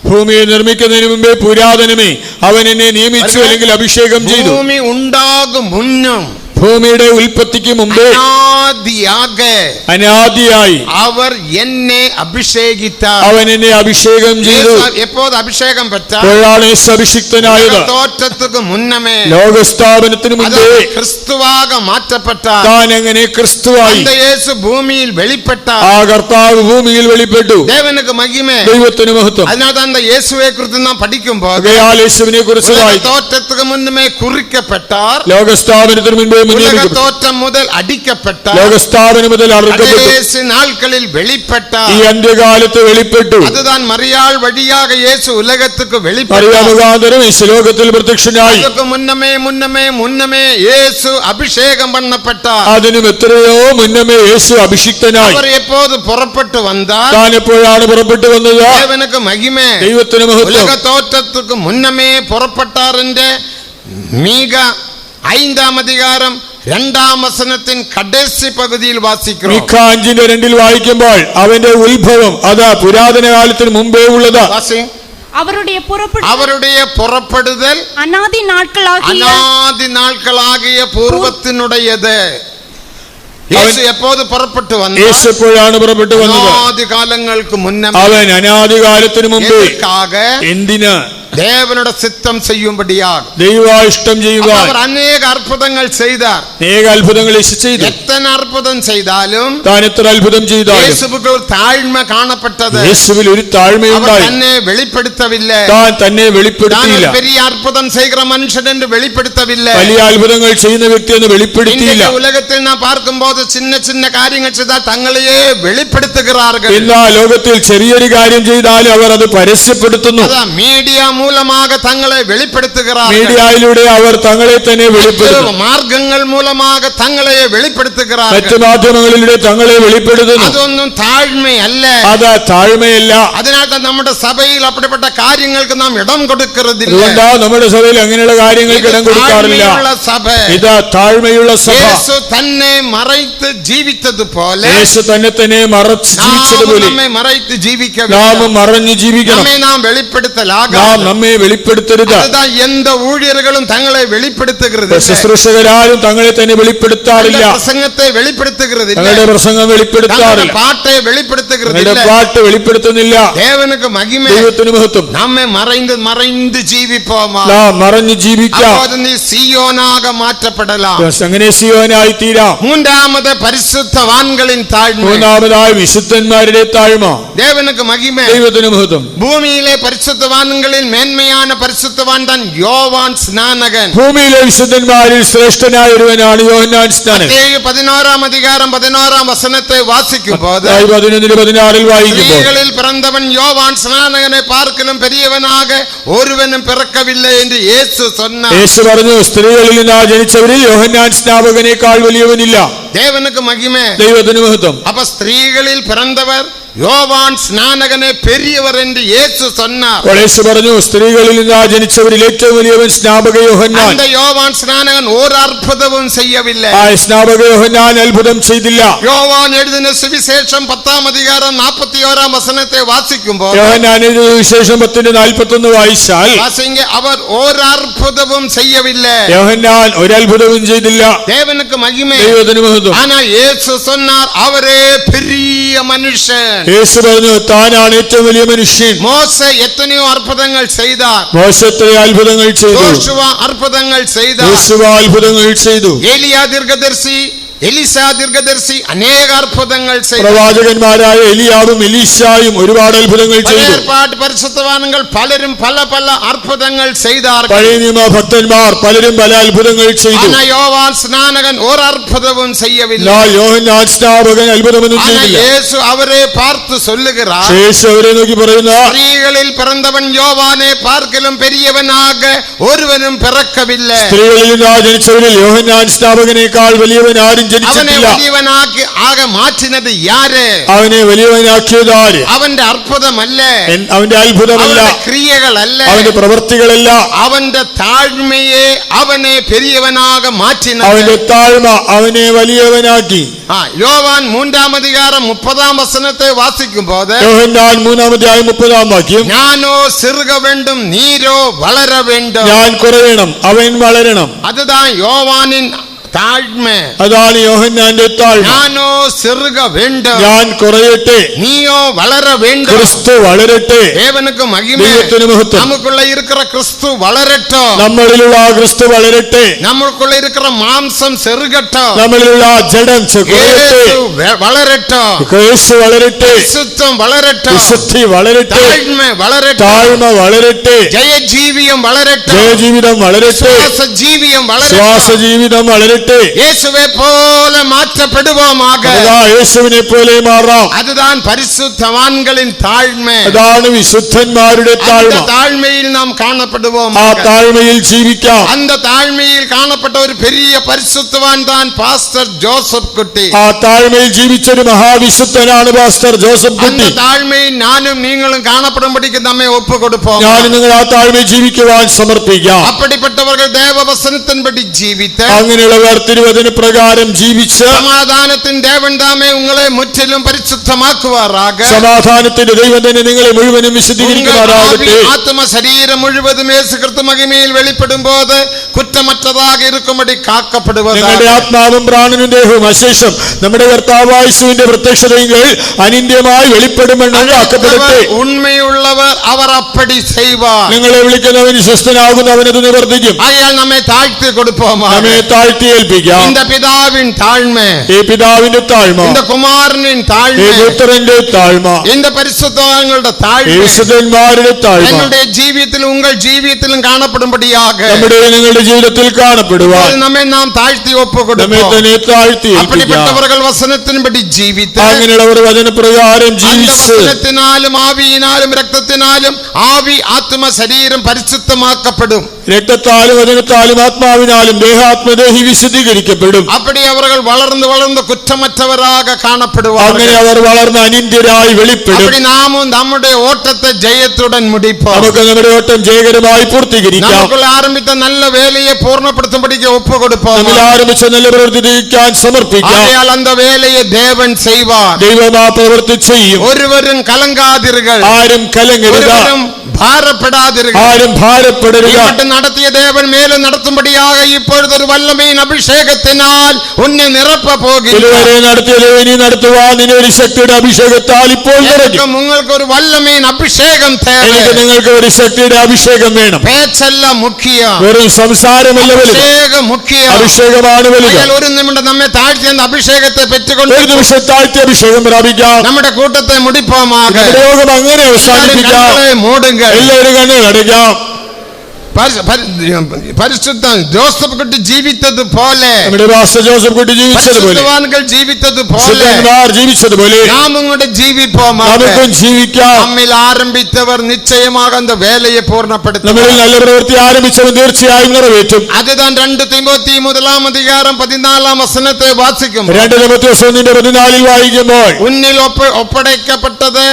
ഭൂമിയെ നിർമ്മിക്കുന്നതിന് മുമ്പേ പുരാതനമേ അവൻ എന്നെ നിയമിച്ചു, അല്ലെങ്കിൽ അഭിഷേകം ചെയ്തു. ഭൂമി ഉണ്ടാകും മുന്നും, ഭൂമിയുടെ ഉൽപ്പത്തിക്ക് മുമ്പേ അനാദിയായി അവർ എന്നെ അഭിഷേകിത്താർ. അവൻ എന്നെ അഭിഷേകം ചെയ്തു. എപ്പോൾ അഭിഷേകം എപ്പോഴാണ് യേശു അഭിഷിക്തനായത്? തോറ്റத்துக்கு മുന്നമേ, ലോകസ്ഥാപനത്തിന് മുമ്പേ ക്രിസ്തുവാக മാറ്റപ്പെട്ടാർ. താൻ എങ്ങനെ ക്രിസ്തുവായി? യേശു ഭൂമിയിൽ വെളിപ്പെട്ടാർ. ആ കർത്താവ് ഭൂമിയിൽ വെളിപ്പെട്ടു. ദേവനുക്ക് മഹിമ, ദൈവത്തിന് മഹത്വം. അതിനകത്ത് യേശുവെ കുറിച്ച് നാം പഠിക്കുമ്പോൾ യേശുവിനെ കുറിച്ച് തോറ്റத்துக்கு മുന്നമേ കുറിക്കപ്പെട്ടാർ. ലോകസ്ഥാപനത്തിന് മുമ്പേ തോറ്റം മുതൽ അടിക്കപ്പെട്ടാർ. ലോകസ്ഥാപനം മുതൽ നാൾക്കളിൽ വെളിപ്പെട്ടാർ. ഈ അന്ത്യകാലത്ത് വെളിപ്പെട്ടു. അതുതാൻ മറിയാൾ വഴിയാക യേശു ഉലകത്തുക്ക് വെളിപ്പെട്ടു. മുഖാന്തരം യേശു ലോകത്തിൽ പ്രത്യക്ഷനായി. മുന്നമേ യേശു അഭിഷേകം പണ്ണപ്പെട്ടാർ. അതിനും എത്രയോ മുന്നമേ യേശു അഭിഷിക്തനായി. അവർ എപ്പോഴും പുറപ്പെട്ടു വന്നാൽ, താൻ എപ്പോഴാണ് പുറപ്പെട്ടു വന്നത്? ദേവനുക്ക് മഹിമേ, ദൈവത്തിന് മഹത്വം. ഉലക തോറ്റத்துக்கு മുന്നമേ പുറപ്പെട്ടാറിന്റെ മീക 5-ാം 2-ാം കടേസി പകുതിയിൽ വാസിക്കുന്നു. മീഖ 5:2 വായിക്കുമ്പോൾ അവന്റെ ഉത്ഭവം അത് പുരാതന കാലത്തിന് മുമ്പേ ഉള്ളത്. അവരുടെ പുറപ്പെടുതൽ അനാദി നാൾക്കളാകിയ പൂർവത്തിനുടേത്. യേശു എപ്പോഴും പുറപ്പെട്ടു വന്നു? യേശു എപ്പോഴാണ് പുറപ്പെട്ടു വന്നത്? അനാദികാലങ്ങൾക്ക് മുന്നേ. അവൻ അനാദികാലത്തിന് മുമ്പേ എന്തിന്? ദേവനുടെ ചിത്തം ചെയ്യുമ്പടിയാകും, ദൈവ ഇഷ്ടം ചെയ്യുവാൻ അവർ അനേക അത്ഭുതങ്ങൾ ചെയ്താർ. അനേക അത്ഭുതങ്ങൾ യേശു ചെയ്തു. എത്ര അത്ഭുതം ചെയ്താലും, താൻ എത്ര അത്ഭുതം ചെയ്താലും യേശുവിൽ ഒരു താഴ്മ കാണപ്പെട്ടത്. യേശുവിൽ ഒരു താഴ്മയുണ്ടായി. തന്നെ വെളിപ്പെടുത്തവില്ല. താൻ തന്നെ വെളിപ്പെടുത്തിയില്ല. വലിയ അത്ഭുതം ചെയ്യുന്ന മനുഷ്യൻ എന്ന് വെളിപ്പെടുത്തവില്ല. വലിയ അത്ഭുതങ്ങൾ ചെയ്യുന്ന വ്യക്തി എന്ന് വെളിപ്പെടുത്തിയില്ല. ഉലകത്തിൽ നാം പാർക്കുമ്പോൾ ചിന്ന ചിന്ന കാര്യങ്ങൾ ചെയ്താൽ തങ്ങളെയേ വെളിപ്പെടുത്തുகிறார்கள். എന്നാ ലോകത്തിൽ ചെറിയൊരു കാര്യം ചെയ്താലും അവർ അത് പരസ്യപ്പെടുത്തുന്നു. മീഡിയ மூலமாக தங்களை வெளிப்படுத்துகிறார்கள். മീഡിയയിലൂടെ അവർ തങ്ങളെ തന്നെ വെളിപ്പെടുത്തുന്നു. മാർഗങ്ങൾ മൂലமாக തങ്ങളെ വെളിപ്പെടുത്തുகிறார்கள். മറ്റു മാധ്യമങ്ങളിലൂടെ തങ്ങളെ വെളിപ്പെടുത്തുന്നു. അതൊന്നും താഴ്മയല്ല. അത് താഴ്മയല്ല. അതിനാൽ നമ്മുടെ സഭയിൽ അപ്പടിപ്പെട്ട കാര്യങ്ങൾക്ക് നാം ഇടം കൊടുക്കരുതില്ല. അതുകൊണ്ടാ നമ്മുടെ സഭയിൽ അങ്ങനെയുള്ള കാര്യങ്ങൾക്ക് ഇടം കൊടുക്കാറില്ല. ഇത് താഴ്മയുള്ള സഭ. യേശു തന്നെ മറൈത്ത് ജീവിച്ചതുപോലെ, യേശു തന്നെ തന്നെ മറച്ച് ജീവിച്ചതുപോലെ നമ്മെ മറൈത്ത് ജീവിക്കണം. നാം മറഞ്ഞു ജീവിക്കണം. നമ്മെ നാം വെളിപ്പെടുത്തലാകാം. നാം നമ്മെ വെളിപ്പെടുത്തരുത്. അതുதான் എന്ത ஊழியர்களும் തങ്ങളെ വെളിപ്പെടുത്തുகிறது. ശുശ്രൂഷകരാരും തങ്ങളെ തന്നെ വെളിപ്പെടുത്താറില്ല. പ്രസംഗത്തെ വെളിപ്പെടുത്തുகிறது. തങ്ങളുടെ പ്രസംഗം വെളിപ്പെടുത്താറില്ല. പാട്ടെ വെളിപ്പെടുത്തുகிறது. പാട്ട് വെളിപ്പെടുത്തുന്നില്ല. ദേവനുക്ക് മഹിമ, ദൈവത്തിന് മഹത്വം. നമ്മെ മറൈந்து ജീവിപ്പോമാ. നാം മറഞ്ഞു ജീവിക്കാം. അപ്പോൾ നീ സിയോനാക മാറ്റപ്പെടലാം. അങ്ങനെ സിയോനായി തീരാം. മൂന്നാമത് പരിശുദ്ധവാൻകളിൻ താഴ്മ. മൂന്നാമതായി വിശുദ്ധന്മാരുടെ താഴ്മ. ദേവനുക്ക് മഹിമ, ദൈവത്തിന് മഹത്വം. ഭൂമിയിലെ പരിശുദ്ധവാൻകളിൽ മേന്മயான പരിശുദ്ധവാൻ താൻ യോവാൻ സ്നാനകൻ. ഭൂമിയിലെ വിശുദ്ധന്മാരിൽ ശ്രേഷ്ഠനായ ഒരുവനാണ് യോഹന്നാൻ സ്നാനകൻ. 11-ാം അധികാരം 11-ാം വചനത്തെ വാസിക്കുമ്പോൾ 11-16 വായിക്കുമ്പോൾ, സ്ത്രീകളിൽ പിറന്നവൻ യോവാൻ സ്നാനകനെ പാർക്കലും പെരിയവനാക ഒരുവനും പിറക്കവില്ല എന്ന് യേശു சொன்னார். യേശു പറഞ്ഞു, സ്ത്രീകളിൽ നിന്ന് ജനിച്ചവരിൽ യോഹന്നാൻ സ്നാപകനേക്കാൾ വലിയവനില്ല. ദേവനുക്ക് മഹിമ, ദൈവത്തിന് മഹത്വം. അപ്പൊ സ്ത്രീകളിൽ പിറന്നവർ യോവാൻ സ്നാനകനെ പെരിയവർ എന്ന് യേശു சொன்னார். യേശു പറഞ്ഞു, സ്ത്രീകളിൽ നിന്ന് ജനിച്ചവരിൽ ഏറ്റവും വലിയവൻ സ്നാപക യോഹന്നാൻ. அந்த யோவான் സ്നാനകൻ ഒരു അത്ഭുതവും ചെയ്യവില്ല. ആ സ്നാപക യോഹന്നാൻ അത്ഭുതം ചെയ്തില്ല. യോവാൻ എഴുതിന സുവിശേഷം 10-ാം അധികാരം 41-ാം വചനത്തെ വാസിക്കുമ്പോൾ, യോഹന്നാൻ എഴുതിയ സുവിശേഷം 10:41 വായിച്ചാൽ, അവർ ഒരു അത്ഭുതവും ചെയ്യവില്ല. യോഹന്നാൻ ഒരു അത്ഭുതവും ചെയ്തില്ല. ദേവനുക്ക് മഹിമ, ദൈവത്തിന് മഹത്വം. ആനാ യേശു சொன்னார், അവരേ പെരിയ മനുഷ്യൻ. യേശു പറഞ്ഞു, താനാണ് ഏറ്റവും വലിയ മനുഷ്യൻ. മോശ എത്രയോ അത്ഭുതങ്ങൾ ചെയ്താർ. മോശ എത്രയോ അത്ഭുതങ്ങൾ ചെയ്തു. യോശുവ അത്ഭുതങ്ങൾ ചെയ്താർ. യോശുവ അത്ഭുതങ്ങൾ ചെയ്തു. ഏലിയാ ദീർഘദർശി, എലീശാ ദീർഘദർശി അനേക അത്ഭുതങ്ങൾ ചെയ്തു. പ്രവാചകന്മാരായ എലിയാവും എലീശായും ഒരുപാട് അത്ഭുതങ്ങൾ ചെയ്തു. പരിശുദ്ധവാന്കൾ പലരും പല പല അത്ഭുതങ്ങൾ ചെയ്താർ. പഴയ നിയമ ഭക്തന്മാർ പലരും പല അത്ഭുതങ്ങൾ ചെയ്തു. യോവാൻ സ്നാനകൻ ഒരു അത്ഭുതവും ചെയ്യവില്ല. യോഹന്നാൻ സ്നാപകൻ അത്ഭുതമൊന്നും ചെയ്തില്ല. യേശു അവരെ പാർത്ത് சொல்லுகிறார். യേശു അവരെ നോക്കി പറയുന്നു, സ്ത്രീകളിൽ പിറന്നവൻ യോവാനെ പാർക്കലും പെരിയവനാക ഒരുവനും പിറക്കവില്ല. സ്ത്രീകളിൽ നിന്ന് ജനിച്ചവരിൽ യോഹന്നാൻ സ്നാപകനേക്കാൾ വലിയവൻ ആരും അവനെ വലിയവനാക്കി ആകെ മാറ്റിനത് യാര്? അവനെ വലിയവനാക്കിയത് ആര്? അവന്റെ അത്ഭുതമല്ല, അവന്റെ അത്ഭുതമല്ല, ക്രിയകളല്ല, അവന്റെ പ്രവൃത്തികളല്ല, അവന്റെ താഴ്മയെ അവനെ പെരിയവനാക മാറ്റിനത്. അവന്റെ താഴ്മ അവനെ വലിയവനാക്കി. യോവാൻ 3-ാം അധികാരം 30-ാം വചനത്തെ വാസിക്കുമ്പോൾ, യോഹന്നാൻ 3-ാം അധ്യായം 30-ാം വാക്യം, ഞാനോ സിറുക വേണ്ടും നീരോ വളര വേണ്ടും. ഞാൻ കുറയണം അവൻ വളരണം. അതുதான் യോവാനിൻ താഴ്മ. അതാണ് യോഹന്നാന്റെ താഴ്മ. ഞാനോ സിറുക വേണ്ടും, ഞാൻ കുറയട്ടെ, നീയോ വളര വേണ്ടും. ക്രിസ്തു വളരട്ടെ. ദേവനുക്ക് മഹിമ, ദൈവത്തിന് മഹത്വം. നമുക്കുള്ള ഇരിക്കുന്ന ക്രിസ്തു വളരട്ടോ. നമ്മളിലുള്ള ക്രിസ്തു വളരട്ടെ. നമുക്കുള്ള ഇരിക്കുന്ന മാംസം ചെറുകട്ടോ. നമ്മളിലുള്ള ജഡം വളരട്ടോ. യേശു വളരട്ടെ. വിശുദ്ധം വളരട്ടോ. വിശുദ്ധി വളരട്ടെ. താഴ്മ വളരട്ടെ. താഴ്മ വളരട്ടെ. ജയജീവിയം വളരട്ടെ. ജയജീവിതം വളരട്ടെ. ശ്വാസജീവിയം വളരട്ടെ. ശ്വാസജീവിതം വളരട്ടെ. യേശുവെ പോലെ മാറ്റപ്പെടുவோமாக. യേശുവിനെ പോലെ മാറാം. അതുதான் പരിശുദ്ധവാൻകളിൻ താഴ്മ. അതാണ് വിശുദ്ധന്മാരുടെ താഴ്മ. താഴ്മയിൽ നാം കാണപ്പെടുவோம். ആ താഴ്മയിൽ ജീവിക്കാം. அந்த താഴ്മയിൽ കാണപ്പെട്ട ഒരു പെരിയ പരിശുദ്ധവാൻ താൻ പാസ്റ്റർ ജോസഫ് കുട്ടി. ആ താഴ്മയിൽ ജീവിച്ചൊരു മഹാവിശുദ്ധനാണ് പാസ്റ്റർ ജോസഫ് കുട്ടി. அந்த താഴ്മയിൽ ഞാനും നിങ്ങളും കാണപ്പെടുമ്പോഴേക്കും നമ്മെ ഒപ്പുകൊടുப்போം. ഞാൻ നിങ്ങൾ ആ താഴ്മയിൽ ജീവിക്കുവാൻ സമർപ്പിക്കാം. അപ്പടിപ്പെട്ടവർക്ക് ദേവവചനത്തിൻപടി ജീവിച്ച്, അങ്ങനെയുള്ളവർ തിരുവചന പ്രകാരം ജീവിച്ച്, സമാധാനത്തിന്റെ ദേവൻ താമേ ഉങ്ങളെ മുற்றிലും പരിശുദ്ധമാക്കുവാറാക. സമാധാനത്തിന്റെ ദൈവം തന്നെ നിങ്ങളെ മുഴുവനും വിശുദ്ധീകരിക്കുവാറാകട്ടെ. ആത്മ ശരീരം മുഴുവതും യേശുക്രിസ്തു മഹിമയിൽ വെളിപ്പെടുമ്പോൾ കുറ്റമറ്റതാകെ ഇരിക്കുമ്പടി കാക്കപ്പെടുവதாக. നിങ്ങളുടെ ആത്മാവും പ്രാണനും ദേഹവും അശേഷം നമ്മുടെ കർത്താവായ യേശുവിന്റെ പ്രത്യക്ഷതകൾ അനിന്ത്യമായി വെളിപ്പെടുമെന്ന് കാക്കപ്പെടട്ടെ. ഉണ്മയുള്ളവർ അവർ അപ്പടി ചെയ്വാർ. നിങ്ങളെ വിളിക്കുന്നവൻ വിശ്വസ്തനാകുന്നവനത് നിവർത്തിക്കും. അയാൾ നമ്മെ താഴ്ത്തി കൊടുപ്പോമാ. നമ്മെ താഴ്ത്തി ഏൽപ്പിക്കാം. இந்த പിതാവിൻ താഴ്മ, ഈ പിതാവിന്റെ താഴ്മ, இந்த കുമാരനിൻ താഴ്മ, ഈ പുത്രന്റെ താഴ്മ, இந்த പരിശുദ്ധവാന്കളുടെ താഴ്മ, വിശുദ്ധന്മാരുടെ താഴ്മ ഞങ്ങളുടെ ജീവിതത്തിൽ ഉങ്ങൾ ജീവിതത്തിലും കാണപ്പെടുമ്പടിയാക നമ്മുടെ നിങ്ങളുടെ ഞങ്ങളുടെ ജീവിതത്തിൽ കാണപ്പെടുവാൻ നമ്മെ നാം താഴ്ത്തി നമ്മെ ഒപ്പുകൊടുക്കും. തന്നെ താഴ്ത്തി அப்படிப்பட்டவர்கள் വസനത്തിൻപടി ജീവിத்து അങ്ങനെയുള്ളവർ വചനപ്രകാരം ജീവിച്ച് വസനത്തിനാലും ആവിയിനാലും രക്തത്തിനാലും ആവി ആത്മ ശരീരം പരിശുദ്ധമാക്കപ്പെടും. രക്തത്താലും വചനത്താലും ആത്മാവിനാലും ദേഹാത്മദേഹി വിശുദ്ധീകരിക്കപ്പെടും. அப்படி அவர்கள் வளர்ந்து வளர்ந்து குற்றமற்றவராக காணப்படுவார்கள். അങ്ങനെ അവർ വളർന്ന് അനിന്ദ്യരായി വെളിപ്പെടും. அப்படி நாமும் நம்முடைய ஓட்டத்தை ஜெயத்துடன் முடிப்போம். നമുക്ക് നമ്മുടെ ഓട്ടം ജയകരമായി പൂർത്തീകരിക്കാം. நமக்குள்ள ஆரம்பித்த நல்ல வேலையை பூர்ணப்படுத்தும்படிக்கு ஒப்பு கொடுப்போம். നമ്മൾ ആരംഭിച്ച നല്ല പ്രവൃത്തി തികയ്ക്കാൻ സമർപ്പിക്കാം. ஆகையால் அந்த வேலையை தேவன் செய்வார். ദൈവം ആ പ്രവൃത്തി ചെയ്യും. ஒருவரும் கலங்காதீர்கள், ആരും കലങ്ങരുത്, ஒருவரும் பாரப்படாதீர்கள். ആരും ഭാരപ്പെടരുത്. நடத்திய தேவன் மேலும் நடத்தும்படியாக இப்பொழுது ஒரு வல்லமையின் அபிஷேகத்தினால் உன்னை நிரப்ப போகிறார். ഇതുവരെ നടത്തിയത് ഇനി നടത്തുവാൻ നിന്നെ ഒരു ശക്തിയുടെ അഭിഷേകത്താൽ ഇപ്പോൾ നിറയ്ക്കും. உங்களுக்கு ஒரு வல்லமையின் அபிஷேகம் தேவை. എനിക്ക് നിങ്ങൾക്ക് ഒരു ശക്തിയുടെ അഭിഷേകം വേണം. பேச்சல்ல முக்கியம், വെറും സംസാരമല്ല വലുത്, அபிஷேகம் முக்கியம். അഭിഷേകമാണ് വലുത്. ஒரு நிமிடம் നമ്മെ താഴ്ത്തി அந்த അഭിഷേകത്തെ പെറ്റുകൊണ്ട് ഒരു നിമിഷം താഴ്ത്തി അഭിഷേകം പ്രാപിക്കാം. നമ്മുടെ കൂട്ടത്തെ മുടിപ്പോമാക. നമ്മുടെ യോഗം അങ്ങനെ അവസാനിപ്പിക്കാം. മൂടുങ്ക, എല്ലാവരും കണ്ണുകൾ അടയ്ക്കാം. പരിശുദ്ധ ജോസഫ് കുട്ടി ജീവിച്ചത് പോലെ, നമ്മുടെ പാസ്റ്റർ ജോസഫ് കുട്ടി ജീവിച്ചതുപോലെ, ജീവിച്ചത് പോലെ ജീവിച്ചതുപോലെ നാം ഇങ്ങോട്ട് ജീവിപ്പോമാക. നമുക്കും ജീവിക്കാം. നമ്മിൽ ആരംഭിച്ചവർ നിശ്ചയமாக அந்த வேலையை பூர்ணப்படுத்தும். നമ്മളിൽ നല്ല പ്രവൃത്തി ആരംഭിച്ചവർ തീർച്ചയായും നിറവേറ്റും. அதுதான் 2 தீமோத்தி 1:14 വാസിക്കും. 2 തിമോത്തിയോസ് 1:14 വായിക്കുമ്പോൾ ഉന്നിൽ ഒപ്പടയ്ക്കപ്പെട്ടത്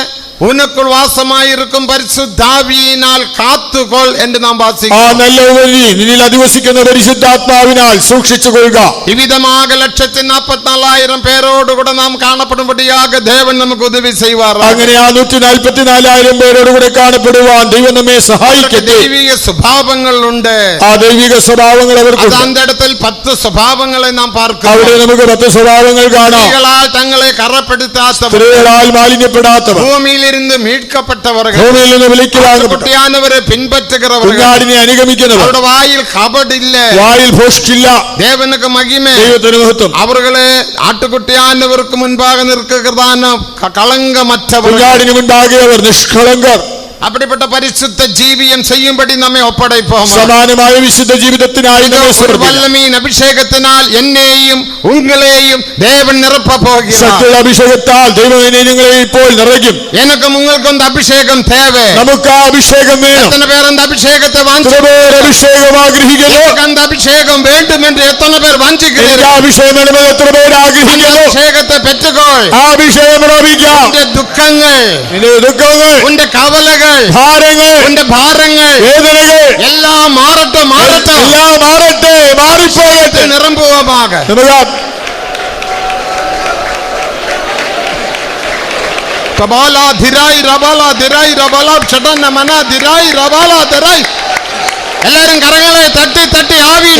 ഉനക്കുൾ വാസമായിരിക്കും പരിശുദ്ധാവിയിനാൽ കാത്തുകൊൾ എന്ന് നാം വാസിക്കും. ആ നല്ല ഉപരി നിന്നിൽ അധിവസിക്കുന്ന പരിശുദ്ധാത്മാവിനാൽ സൂക്ഷിച്ചുകൊള്ളുക. ഇവിധமாக 144,000 പേരോടുകൂടെ നാം കാണപ്പെടുമ്പടിയാക ദേവൻ നമുക്ക് ഉദവി ചെയ്യുവാർ. അങ്ങനെ ആ 144,000 പേരോടുകൂടെ കാണപ്പെടുവാൻ ദൈവം നമ്മെ സഹായിക്കട്ടെ. ദൈവിക സ്വഭാവങ്ങളുണ്ട്. ആ ദൈവിക സ്വഭാവങ്ങൾ അവർക്കുണ്ട്. அந்த இடத்தில் 10 സ്വഭാവങ്ങളെ നാം പാർക്കും. അവിടെ നമുക്ക് 10 സ്വഭാവങ്ങൾ കാണാം. സ്ത്രീകളാൽ തങ്ങളെ കറപ്പെടുത്താത്തവർ, സ്ത്രീകളാൽ മാലിന്യപ്പെടാത്തവർ, ഭൂമിയിൽ ഇருந்து மீட்கப்பட்டவர்கள், ഭൂമിയിൽ നിന്ന് വിളിക്കുവാനവരെ പിൻപറ്റുகிறவர்கள், കുഞ്ഞാടിനെ അനുഗമിക്കുന്നവർ, അവരുടെ വായിൽ കപടില്ല, വായിൽ ഭോഷ്കില്ല, ദേവനുക്ക് മഹിമ, ദൈവത്തിന് മഹത്വം. അവர்களെ ആട്ടുകുട്ടിയാനവർക്ക് മുൻപാകെ നിൽക്കുകയാണ് കളങ്കമറ്റവർ, കുഞ്ഞാടിന് മുൻപാകെ അവർ നിഷ്കളങ്കർ. அப்படிப்பட்ட பரிசுத்த ஜீவியம் செய்யும்படி நம்மை ஒப்படைப்போம். സമാനമായ വിശുദ്ധ ജീവിതത്തിനായി നമ്മെ സമർപ്പിക്കാം. വല്ലമീൻ അഭിഷേകത്തിനാൽ എന്നെയും ഉങ്ങളെയും ദേവൻ നിറപ്പ പോകുகிறார். ശക്തിയുടെ അഭിഷേകത്താൽ ദൈവം എന്നെ നിങ്ങളെ ഇപ്പോൾ നിറയ്ക്കും. എനിക്കും ഉങ്ങൾക്കും அந்த അഭിഷേകം தேவை. നമുക്ക് ആ അഭിഷേകം വേണം. എത്ര പേർ அந்த അഭിഷേകത്തെ അഭിഷേകം ആഗ്രഹിക്കുന്നു? அந்த അഭിഷേകം வேண்டும் என்று എത്ര പേർ വാഞ്ചിക്കുന്നു? ആ അഭിഷേകം വേണമെന്ന് എത്ര പേർ ആഗ്രഹിക്കുന്നു? അഭിഷേകത്തെ പെറ്റുകൊൾ. ആ അഭിഷേകം പ്രാപിക്കാം. നിന്റെ ദുഃഖങ്ങൾ, നിന്റെ കവലകൾ, ഭാരങ്ങൾ, നിന്റെ ഭാരങ്ങൾ, വേദനകൾ എല്ലാം മാറട്ടെ, മാറട്ടെ, എല്ലാം മാറട്ടെ, മാറിപ്പോകട്ടെ. നിറമ്പുവമാക നമുക്ക് കബാല ധിരായി റബാല ധിരായി റബാല ഷടന മന ധിരായി റബാല ധിരായി. എല്ലാവരും കരങ്ങളെ തട്ടി തട്ടി ആവി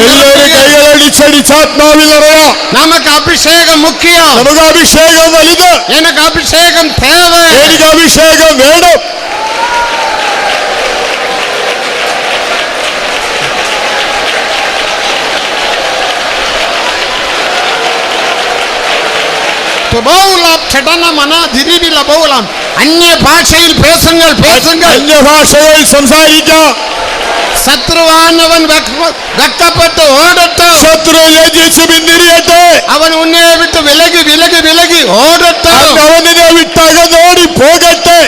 കൈകളടിച്ചടിച്ച് ആത്മാവിൽ നിറയാം. നമുക്ക് അഭിഷേകം മുഖ്യം. നമുക്ക് അഭിഷേകം വലുത്. എനിക്ക് അഭിഷേകം തേവ. എനിക്ക് അഭിഷേകം വേണം. അന്യഭാഷയിൽ പേസുങ്ങൾ, പേസുങ്ങൾ, അന്യഭാഷകൾ സംസാരിക്കാം. ശത്രുവാനവൻ വെക്കപ്പെട്ട് ഓടട്ടെ, ശത്രു ലജ്ജിച്ച് പിന്തിരിയട്ടെ. അവൻ ഉന്നെ വിട്ട് വിലകി വിലകി വിലകി ഓടട്ടെ, അവനെ വിട്ടകന്നോടി പോകട്ടെ.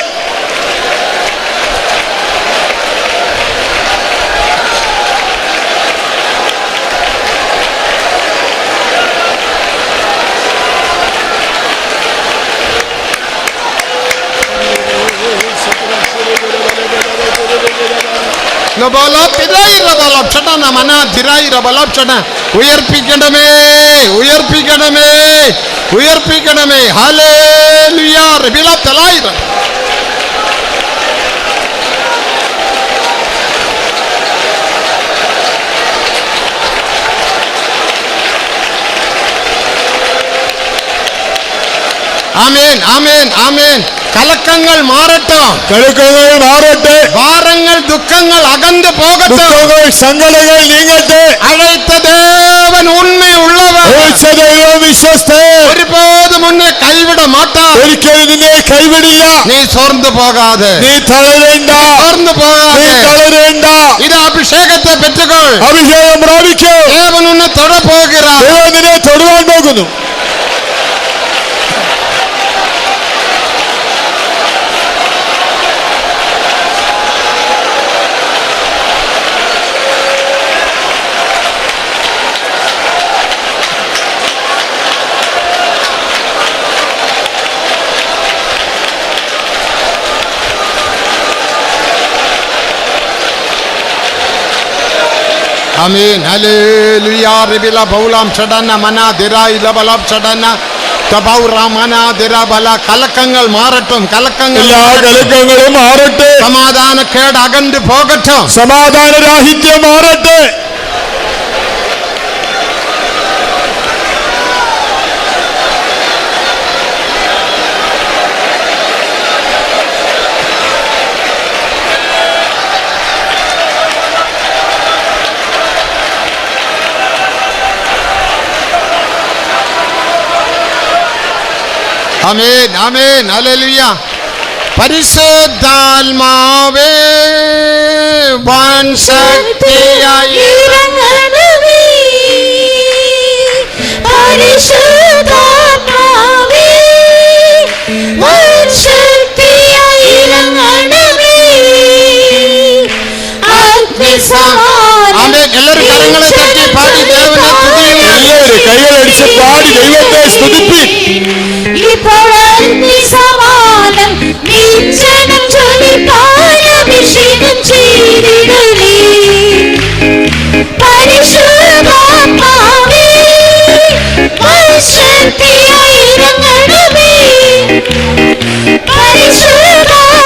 ഉയർപ്പിക്കണമേ, ഉയർപ്പിക്കണമേ, ഉയർപ്പിക്കണമേ. ഹല്ലേലൂയ. ആമേൻ ആമേൻ ആമേൻ. കലക്കങ്ങൾ മാറട്ടെ, കലക്കങ്ങൾ മാറട്ടെ, ഭാരങ്ങൾ ദുഃഖങ്ങൾ അകന്നു പോകട്ടെ, ദുഃഖങ്ങൾ സങ്കടങ്ങൾ നീങ്ങട്ടെ. അழைத்த தேவன் உண்மை உள்ளவர், ദൈവം വിശ്വസ്തൻ, ഒരുപോതും ഉന്നെ കൈവിട മാട്ടാർ, ഒരിക്കലും നിന്നെ കൈവിടില്ല. നീ സോർന്നു പോകാതെ, നീ തളരേണ്ട, സോർന്നു നീ പോകാതെ. തളരേണ്ട. ഇത് അഭിഷേകത്തെ പെറ്റുകൊൾ, അഭിഷേകം പ്രാപിക്കൂ. ദേവൻ ഉന്നെ തൊട പോകുகிறார், ദൈവം നിന്നെ തൊടുവാൻ പോകുന്നു. Amen hallelujah. റിബില ബൗലാം ഷഡന മന ദിരായി ലബലബ് ഷഡന തബൗറ മന ദിരബല. കലക്കങ്ങൾ മാറട്ടെ, കലക്കങ്ങൾ, എല്ലാ കലക്കങ്ങളും മാറട്ടെ, സമാധാനക്കേട് അകന്നു പോകട്ടെ, സമാധാന രാഹിത്യം മാറട്ടെ. ആമേൻ ആമേൻ ഹല്ലേലൂയ. പരിശുദ്ധാത്മാവേ വൻ ശക്തിയായി ഇറങ്ങണമേ, പരിശുദ്ധാത്മാവേ വൻ ശക്തിയായി ഇറങ്ങണമേ. അഗ്നിസമാനം ആമേൻ. എല്ലാവരും കരങ്ങളെ തട്ടി പാടി ദേവനെ സ്തുതിക്കുന്നു. എല്ലാവരും കൈകളടിച്ച് പാടി ദൈവത്തെ സ്തുതിപ്പി. ഇപ്പോൾ അഗ്നിസമാനം നിജ്ജനം ജ്വലിപ്പാൻ അഭിഷേകം ചെയ്തിടലേ. പരിശുദ്ധാത്മാവേ വൻ ശക്തിയായി ഇറങ്ങണമേ, പരിശുദ്ധാത്മാവേ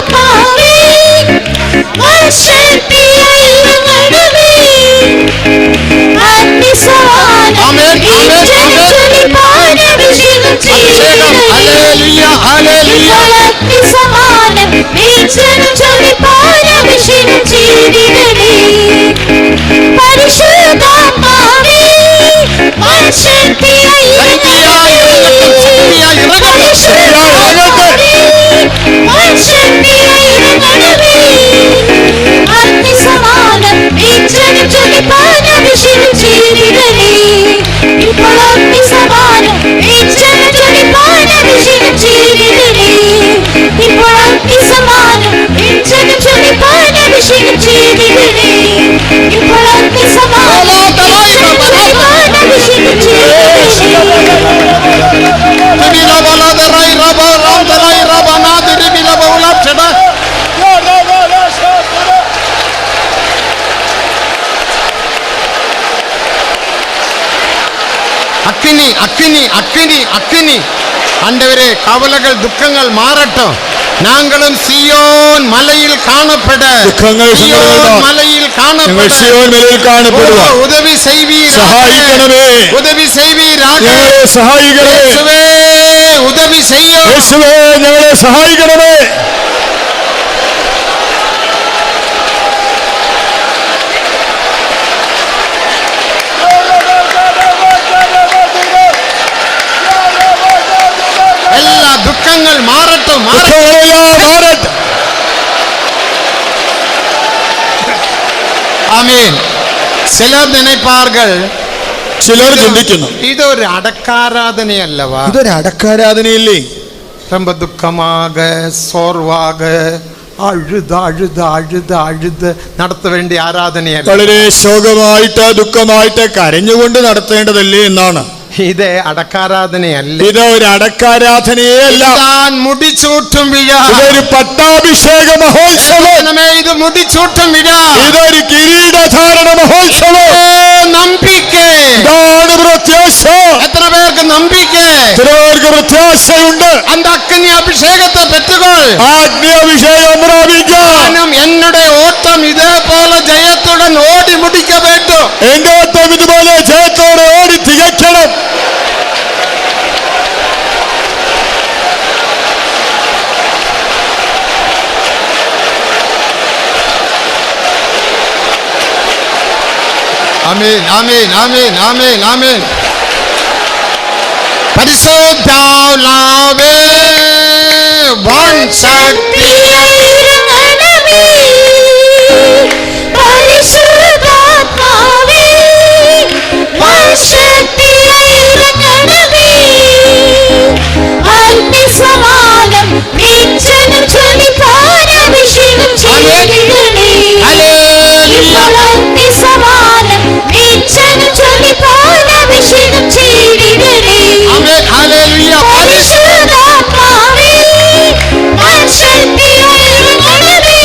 വൻ ശക്തിയായി ഇറങ്ങണമേ. അഗ്നിസമാനം ആമേൻ, ആമേൻ, നിജ്ജനം ആമേൻ. ജ്വലിപ്പാൻ അഭിഷേകം അഭിഷേകം. Hallelujah hallelujah. അഗ്നിസമാനം നിജ്ജനം ജ്വലിപ്പാൻ അഭിഷേകം ചെയ്തിടലേ. പരിശുദ്ധാത്മാവേ വൻ ശക്തിയായി ശക്തിയായി ഇറങ്ങട്ടെ, ശക്തിയായി ഇറങ്ങട്ടെ. പരിശുദ്ധാത്മാവേ വൻ ശക്തിയായി ഇറങ്ങണമേ. അഗ്നിസമാനം നിജ്ജനം ജ്വലിപ്പാൻ അഭിഷേകം ചെയ്തിടലേ. ഇപ്പോൾ അഗ്നിസമാനം നിജ്ജനം ജ്വലിപ്പാൻ അഭിഷേകം ചെയ്തിടലേ. ഇപ്പോൾ അഗ്നിസമാനം നിജ്ജനം ജ്വലിപ്പാൻ അഭിഷേകം ചെയ്തിടലേ. ഇപ്പോൾ അഗ്നിസമാനം നിജ്ജനം ജ്വലിപ്പാൻ അഭിഷേകം ചെയ്തിടലേ. റിബില ബലദറൈ റബ റംദറൈ റബനാദ റിബില ബൗലാം ഷഡ. അഗ്നി അഗ്നി അഗ്നി അഗ്നി. ஆண்டவரே கவலைகள் துக்கங்கள் மாறட்டும். நாங்களும் சியோன் மலையில் காணப்பட, ദുഃഖങ്ങൾ சியோன் സങ്കടങ്ങൾ மலையில் ഞങ്ങൾ காணப்பட സിയോൻ മലയിൽ കാണപ്പെടുവാൻ உதவி செய்வீராக, സഹായിക്കണമേ, உதவி செய்வீராக. ഞങ്ങളെ സഹായിക്കണമേ. இயேசுவே உதவி செய்யும். യേശുവേ ഞങ്ങളെ സഹായിക്കണമേ. എല്ലാ ദുഃഖങ്ങൾ മാറട്ടെ, മാറട്ടെ. ദുഃഖങ്ങളെല്ലാം മാറട്ടെ. ആമേൻ. ചിലർ നിனைப்பார்கள், ചിലർ ചിന്തിക്കുന്നു, ഇതൊരു അടക്കാരാധനയല്ലവാ, ഇതൊരു അടക്കാരാധനയില്ലേ? ரொம்ப துக்கமாக சோர்வாக അഴുത് അഴുത് അഴുത് അഴുത് നടത്ത വേണ്ടി ആരാധനയല്ല. വളരെ ശോകമായിട്ട് ദുഃഖമായിട്ട് കരഞ്ഞുകൊണ്ട് നടത്തേണ്ടതല്ലേ എന്നാണ്. ഇത് അടക്കാരാധനയല്ല, ഇത് ഒരു അടക്കാരാധനയേ അല്ല. താൻ മുടിച്ചൂട്ടും വിഴ, ഇതൊരു പട്ടാഭിഷേക മഹോത്സവം, ഇത് മുടിച്ചൂട്ടും വിഴ, ഇതൊരു കിരീടധാരണ മഹോത്സവം. നമ്പിക്ക. ഇതാണ് പ്രത്യാശ. എത്ര പേർക്ക് നമ്പിക്ക? ചിലവർക്ക് പ്രത്യാശയുണ്ട്. அந்த അഗ്നി അഭിഷേകത്തെ പെറ്റുകൊൾ. ആഗ്നി അഭിഷേകം പ്രാപിക്കാൻ എന്നുടെ ഓട്ടം ഇതേപോലെ ജയത്തുടൻ ഓടി മുടിക്ക வேண்டும். എന്റെ ഓട്ടം ഇതുപോലെ ജയത്തോടെ ഓടി തികയ്ക്കണം. ആമേൻ ആമേൻ ആമേൻ ആമേൻ ആമേൻ. പരിശുദ്ധാത്മാവേ വൻ ശക്തിയായി ഇറങ്ങണമേ. പരിശുദ്ധാത്മാവേ വൻ ശക്തിയായി ഇറങ്ങണമേ. അഗ്നിസമാനം നെഞ്ചിനും ജ്വലിപ്പാൻ അഭിഷേകം ചെയ്തിടണേ. ഇപ്പോൾ അഗ്നിസമാനം നെഞ്ചിനും ജ്വലിപ്പാൻ അഭിഷേകം ചെയ്തിടണേ. Amen hallelujah. പരിശുദ്ധാത്മാവേ വൻ ശക്തിയായി ഇറങ്ങണമേ.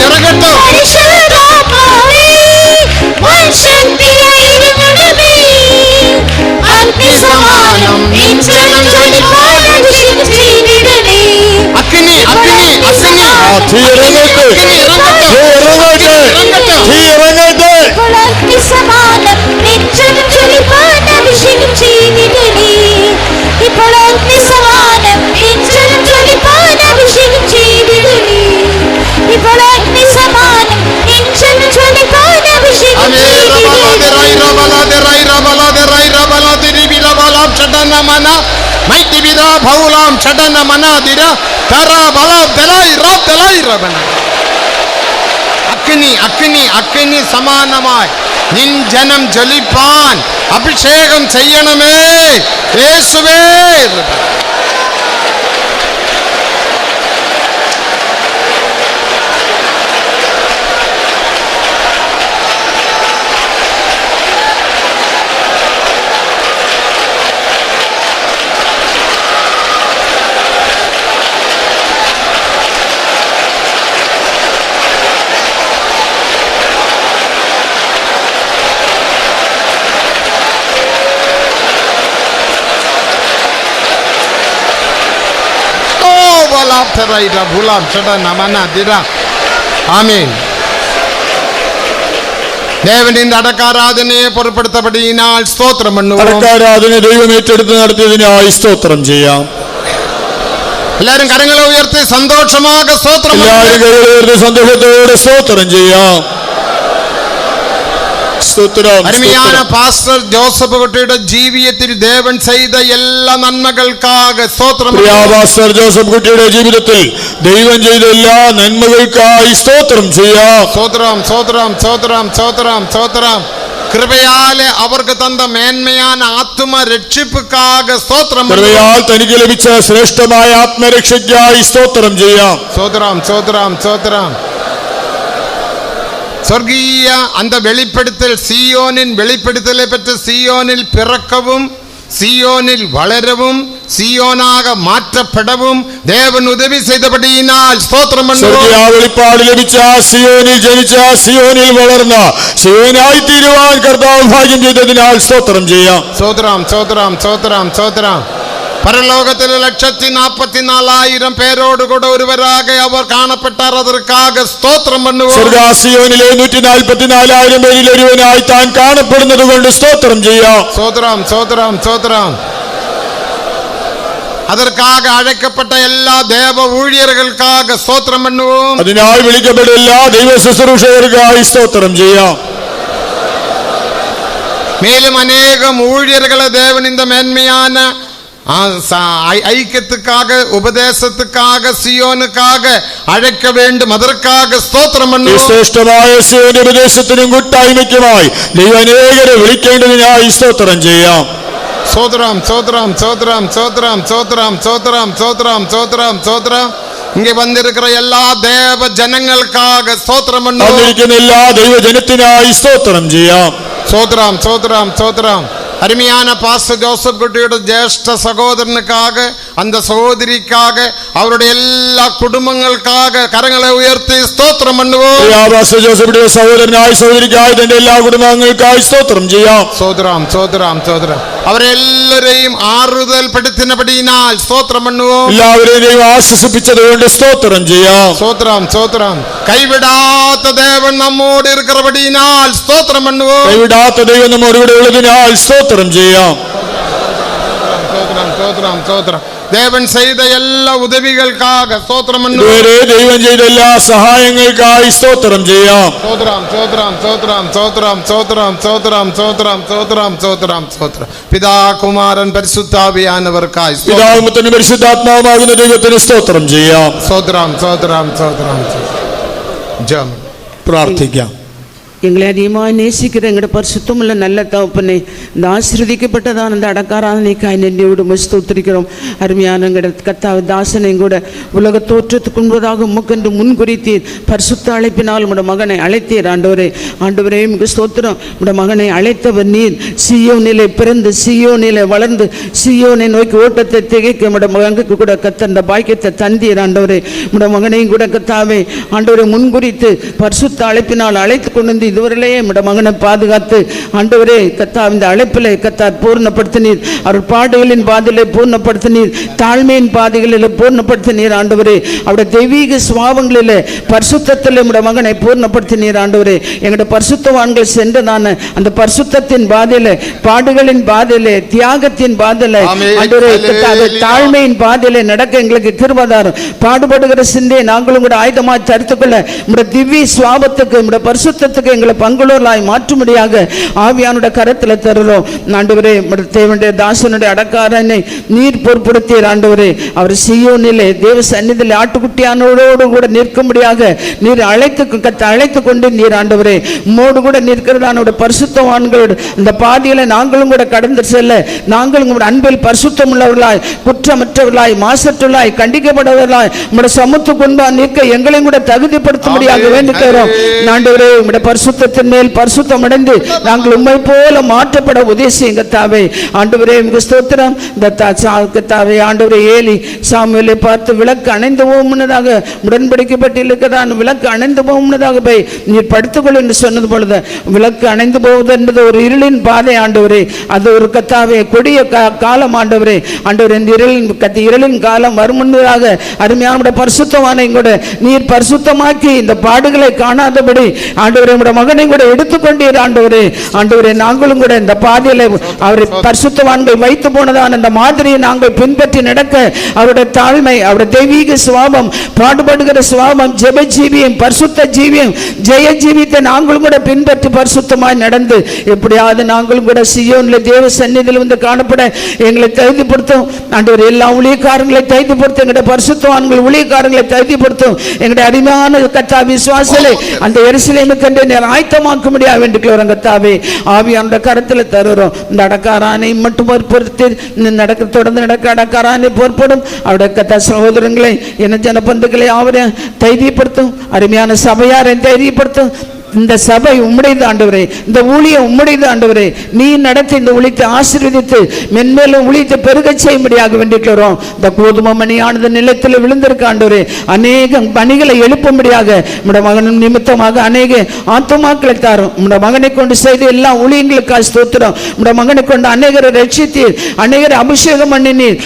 ഇറങ്ങട്ടെ. പരിശുദ്ധാത്മാവേ വൻ ശക്തിയായി ഇറങ്ങണമേ. അഗ്നിസമാനം നെഞ്ചിനും ജ്വലിപ്പാൻ അഭിഷേകം ചെയ്തിടണേ. അഗ്നി അഗ്നി അഗ്നി. തീ ഇറങ്ങട്ടെ. തീ ഇറങ്ങട്ടെ. ഇപ്പോൾ അഗ്നിസമാനം നെഞ്ചിനും ജ്വലിപ്പാൻ അഭിഷേകം ചെയ്തിടണേ. ഇപ്പോൾ അഗ്നിസമാനം നെഞ്ചിനും ജ്വലിപ്പാൻ അഭിഷേകം ചെയ്തിടണേ. ഇപ്പോൾ അഗ്നിസമാനം നെഞ്ചിനും ജ്വലിപ്പാൻ അഭിഷേകം അഗ്നി അഗ്നി അഗ്നി സമാനമായി നിൻ ജനം ജ്വലിപ്പാൻ അഭിഷേകം ചെയ്യണമേ യേശുവേ. ആമേൻ. ദേവനിന്റെ അടക്കാരാധനയെ പുറപ്പെടുത്തപ്പെടിയാൽ സ്തോത്രം பண்ணுவோம். അടക്കാരാധന ദൈവം ഏറ്റെടുത്ത് നടത്തിയതിനായി സ്തോത്രം ചെയ്യാം. എല്ലാരും കരങ്ങളെ ഉയർത്തി സന്തോഷமாக സ്തോത്രം. എല്ലാവരും കരങ്ങളെ ഉയർത്തി സന്തോഷത്തോടെ സ്തോത്രം ചെയ്യാം. അരുമயான പാസ്റ്റർ ജോസഫ് കുട്ടിയുടെ ജീവിതത്തിൽ ദേവൻ ചെയ്ത എല്ലാ നന്മകൾക്കാக സ്തോത്രം. പാസ്റ്റർ ജോസഫ് കുട്ടിയുടെ ജീവിതത്തിൽ ദൈവം ചെയ്ത എല്ലാ നന്മകൾക്കായി സ്തോത്രം ചെയ്യാം. സ്തോത്രം സ്തോത്രം സ്തോത്രം സ്തോത്രം സ്തോത്രം. കൃപയാലെ അവർക്ക് തന്ന മേന്മയാന ആത്മ രക്ഷിപ്പുക്കാക സ്തോത്രം. കൃപയാൽ തനിക്ക് ലഭിച്ച ശ്രേഷ്ഠമായ ആത്മരക്ഷയ്ക്കായി സ്തോത്രം ചെയ്യാം. സ്തോത്രം സ്തോത്രം സ്തോത്രം. സ്വർഗീയ அந்த வெளிப்படுத்தல் சீயோனின் வெளிப்படுத்தலை பெற்ற சீயோனில் பிறக்கவும் சீயோனில் வளரவும் சீயோனாக மாற்றப்படவும் தேவன் உதவி செய்தபடியினால் ஸ்தோத்திரம் பண்ணுவோம். വെളിപ്പാട് ലഭിച്ച സിയോനിൽ ജനിച്ച സിയോനിൽ വളർന്ന സിയോനായി തീരുവാൻ കർത്താവ് ഭാഗ്യം ചെയ്തതിനാൽ സ്തോത്രം ചെയ്യാം. സ്തോത്രം സ്തോത്രം സ്തോത്രം സ്തോത്രം. പരലോകത്തിലെ 144,000 പേരോടുകൂടെ ഒരുവരാകെ അവർ കാണപ്പെട്ടാർ. അതற்காக സ്തോത്രം பண்ணுவோம். സ്വർഗ്ഗാസിയോനിലെ 144,000 പേരിൽ ഒരുവനായി താൻ കാണപ്പെടുന്നത് കൊണ്ട് സ്തോത്രം ചെയ്യാം. സ്തോത്രം സ്തോത്രം സ്തോത്രം. அதற்காக அழைக்கப்பட்ட எல்லா தேவ ஊழியர்களுக்காக ஸ்தோத்திரம் பண்ணுவோம். അതിനായി വിളിക്കപ്പെട്ട എല്ലാ ദൈവ ശുശ്രൂഷകർക്കായി സ്തോത്രം ചെയ്യാം. மேலும் அநேகம் ஊழியர்களை தேவன் இந்த மேன்மையான ஐக்கியத்துக்காக உபதேசத்துக்காக സിയോനുക്കാக അழைக்க வேண்டும். அதற்காக സ്തോത്രം பண்ணுவோம். ശ്രേഷ്ഠമായ സിയോൻ ഉപദേശത്തിനും കൂട്ടായ്മയ്ക്കുമായി ദൈവം അനേകരെ വിളിക്കേണ്ടതിനായി സ്തോത്രം ചെയ്യാം. ஸ்தோத்திரம் ஸ்தோத்திரம் ஸ்தோத்திரம் ஸ்தோத்திரம் ஸ்தோத்திரம் ஸ்தோத்திரம் ஸ்தோத்திரம் ஸ்தோத்திரம் ஸ்தோத்திரம். இங்கே வந்திருக்கிற எல்லா தேவ ஜனங்களுக்காக ஸ்தோத்திரம் பண்ணுவோம். വന്നിരിക്കുന്ന എല്ലാ ദൈവജനത്തിനായി സ്തോത്രം ചെയ്യാം. ஸ்தோத்திரம் ஸ்தோத்திரம் ஸ்தோத்திரம். அருமையான பாஸ்டர் ஜோசப் குட்டியோட ஜேஷ்ட சகோதரனுக்காக அந்த சகோதரிக்காக அவருடைய எல்லா குடும்பங்களுக்காக கரங்களை உயர்த்தி ஸ்தோத்திரம் பண்ணுவோம். പാസ്റ്റർ ജോസഫിന്റെ സഹോദരനായി സഹോദരിക്കായി തന്റെ എല്ലാ കുടുംബാംഗങ്ങൾക്കായി സ്തോത്രം ചെയ്യാം. ஸ்தோத்திரம் ஸ்தோத்திரம் ஸ்தோத்திரம். അവരെല്ലാരെയും ആറുതൽപ്പെടുത്തിനപടിയാൽ സ്തോത്രം பண்ணுவோம். എല്ലാവരെയും ആശ്വസിപ്പിച്ചതുകൊണ്ട് സ്തോത്രം ചെയ്യാം. സ്തോത്രം സ്തോത്രം. കൈവിടാത്ത ദേവൻ നമ്മോട് ഇരിക്കുന്നപടിയാൽ സ്തോത്രം பண்ணுவோம். കൈവിടാത്ത ദൈവം നമ്മോട് കൂടെ ഉള്ളതിനാൽ സ്തോത്രം ചെയ്യാം. സ്തോത്രം സ്തോത്രം സ്തോത്രം. தேவன் செய்த எல்லா உதவிகளுக்காக ஸ்தோத்திரம் பண்ணுவோம். ഇതുവരെ ദൈവം ചെയ്ത എല്ലാ സഹായങ്ങൾക്കായി സ്തോത്രം ചെയ്യാം. ஸ்தோத்திரம் ஸ்தோத்திரம் ஸ்தோத்திரம் ஸ்தோத்திரம் ஸ்தோத்திரம் ஸ்தோத்திரம் ஸ்தோத்திரம் ஸ்தோத்திரம் ஸ்தோத்திரம் ஸ்தோத்திரம். பிதா குமாரன் பரிசுத்தாவியானவர்க்காய் പിതാവും പുത്രനും പരിശുദ്ധാത്മാവുമാകുന്ന ദൈവത്തിന് സ്തോത്രം ചെയ്യാം. ஸ்தோத்திரம் ஸ்தோத்திரம் ஸ்தோத்திரம். ஜெபம். പ്രാർത്ഥിക്കാം. எங்களை அதிகமாக நேசிக்கிற எங்களோட பரிசுத்தமுள்ள நல்ல தகப்பனே, இந்த ஆசீர்வதிக்கப்பட்டதான இந்த அடக்காராதனைக்காய் நன்றியோடு ஸ்தோத்திரிக்கிறோம். அருமையான எங்களோட கர்த்தாவே தாசனையும் கூட உலக தோற்றத்துக்கு முன்பதாக உமக்கென்று முன்குறித்தீர். பரிசுத்த அழைப்பினால் உடைய மகனை அழைத்தீர். ஆண்டவரே ஆண்டவரே மிக ஸ்தோத்திரம். உடைய மகனை அழைத்தவர் நீர். சியோனிலே பிறந்து சியோனிலே வளர்ந்து சியோனை நோக்கி ஓட்டத்தை திகைக்க உடைய மகனுக்கு கூட கத்த அந்த பாக்கியத்தை தந்தீர். ஆண்டவரே உடைய மகனையும் கூட கர்த்தாவே ஆண்டவரை முன்குறித்து பரிசுத்த அழைப்பினால் அழைத்து கொண்டு இதுவரையிலேயே உடைய மகனை பாதுகாத்து ஆண்டவரே கத்தா இந்த அழைப்பிலே கத்தா பூர்ணப்படுத்தினீர். அவர் பாடுகளின் பாதையிலே பூர்ணப்படுத்தினீர். தாழ்மையின் பாதைகளில் பூர்ணப்படுத்தினீர். ஆண்டவரே அவருடைய தெய்வீக சுவாபங்களிலே பரிசுத்தத்திலே உடைய மகனை பூர்ணப்படுத்தினீர். ஆண்டவரே எங்களுடைய பரிசுத்தவான்கள் சென்றதான அந்த பரிசுத்தத்தின் பாதையிலே பாடுகளின் பாதையிலே தியாகத்தின் பாதையிலே ஆண்டவரே கத்தாவே தாழ்மையின் பாதையிலே நடக்க எங்களுக்கு கிருபைதாரும். பாடுபடுகிற சிந்தையை நாங்களும் கூட ஆயுதமாக தடுத்துக்கொள்ள உடைய திவ்ய சுவாபத்துக்கு உடைய பரிசுத்தத்துக்கு எங்களை பங்குள்ளவர்களாய் மாற்றும்படியாக ஆவியானுடைய கரத்தில் தருகிறோம். ஆண்டவரே தேவனுடைய தாசனுடைய அடக்காரனை நீர் பொறுப்படுத்தீர். ஆண்டவரே அவர் சீயோனிலே தேவ சந்நிதியிலே ஆட்டுக்குட்டியானோடு கூட நிற்கும்படியாக நீர் அழைத்து கொண்டு நீர் ஆண்டவரே உம்மோடு கூட நிற்கிறதான பரிசுத்தவான்களோடு இந்த பாதையில நாங்களும் கூட கடந்து செல்ல நாங்களும் கூட அன்பில் பரிசுத்தம் உள்ளவர்களாய் குற்றமற்றவர்களாய் மாசற்றவர்களாய் கண்டிக்கப்படவர்களாய் உம்முடைய சமூகத்துக்கு முன்பாக நிற்க எங்களையும் கூட தகுதிப்படுத்தும்படியாக வேண்டுகிறோம். ஆண்டவரே உம்முடைய பரிசுத்தத்தின் மேல் பரிசுத்தம் அடைந்து நாங்கள் உம்மை போல மாற்றப்பட உதவி செய்யுங்க தாவே. ஆண்டவரே மிக ஸ்தோத்திரம். தாவே ஆண்டவரே ஏலி சாமுவேலை பார்த்து விளக்கு அணைந்து போகும்னதாக உடன்படிக்கப்பட்டிருக்கிறதான் விளக்கு அணைந்து போகும்னதாக போய் நீர் படுத்துக்கொள் என்று சொன்னது பொழுது விளக்கு அணைந்து போவது என்பது ஒரு இருளின் பாதை. ஆண்டவரே அது ஒரு கத்தாவே கொடிய காலம். ஆண்டவரே ஆண்டவர் இந்த இருளின் காலம் வருமுன்னதாக அருமையான பரிசுத்தமான கூட நீர் பரிசுத்தமாக்கி இந்த பாடுகளை காணாதபடி ஆண்டவரே மகனை கூட எடுத்துக்கொண்டீர். ஆண்டவரே ஆண்டவரே நாங்களும் கூட இந்த பாதையில அவரை பரிசுத்தவான்கள் வைத்து போனதான அந்த மாதிரியை நாங்கள் பின்பற்றி நடக்க அவருடைய தாழ்மை அவருடைய தெய்வீக சுவாபம் பாடுபடுகிற சுவாபம் ஜெப ஜீவியம் பரிசுத்த ஜீவியம் ஜெய ஜீவியத்தை நாங்களும் கூட பின்பற்றி பரிசுத்தமாய் நடந்து எப்படியாவது நாங்களும் கூட சீயோனிலே தேவ சந்நிதியில் வந்து காணப்பட எங்களை தகுதிப்படுத்தும். ஆண்டவரே எல்லா ஊழியக்காரங்களை தகுதிப்படுத்தும். எங்களுடைய பரிசுத்தவான்கள் ஊழியக்காரங்களை தகுதிப்படுத்தும். எங்களுடைய அருமையான கர்த்தா விசுவாசலை அந்த எருசலேமுக்கு ஆயத்தமாக்க முடியாது என்று கர்த்தாவே ஆவியானுடைய கரத்தில் தருகிறோம். இந்த அடக்காரானை மட்டும் பொறுப்படுத்தி தொடர்ந்து நடக்க அடக்காரானை பொறுப்படும். அவருடைய கர்த்தா சகோதரங்களை என்ன ஜனபந்துக்களை அவரை தைரியப்படுத்தும். அருமையான சபையாரை தைரியப்படுத்தும். இந்த சபை உம்முடையது ஆண்டவரே. இந்த ஊழியம் உம்முடையது ஆண்டவரே. நீ நடத்தி இந்த ஊழியத்தை ஆசீர்வதித்து மென்மேலும் ஊழியத்தை பெருக செய்யும்படியாக வேண்டிக்கிறோம். இந்த கோதுமை மணியானது நிலத்தில் விழுந்திருக்க ஆண்டவரே அநேக பணிகளை எழுப்பும்படியாக உம்முடைய மகனும் நிமித்தமாக அநேக ஆத்துமாக்களை தாரும். உம்முடைய மகனை கொண்டு செய்த எல்லா ஊழியங்களுக்காக ஸ்தோத்திரம். உம்முடைய மகனை கொண்டு அநேகரை ரட்சித்தீர். அநேகரை அபிஷேகம் பண்ணினீர்.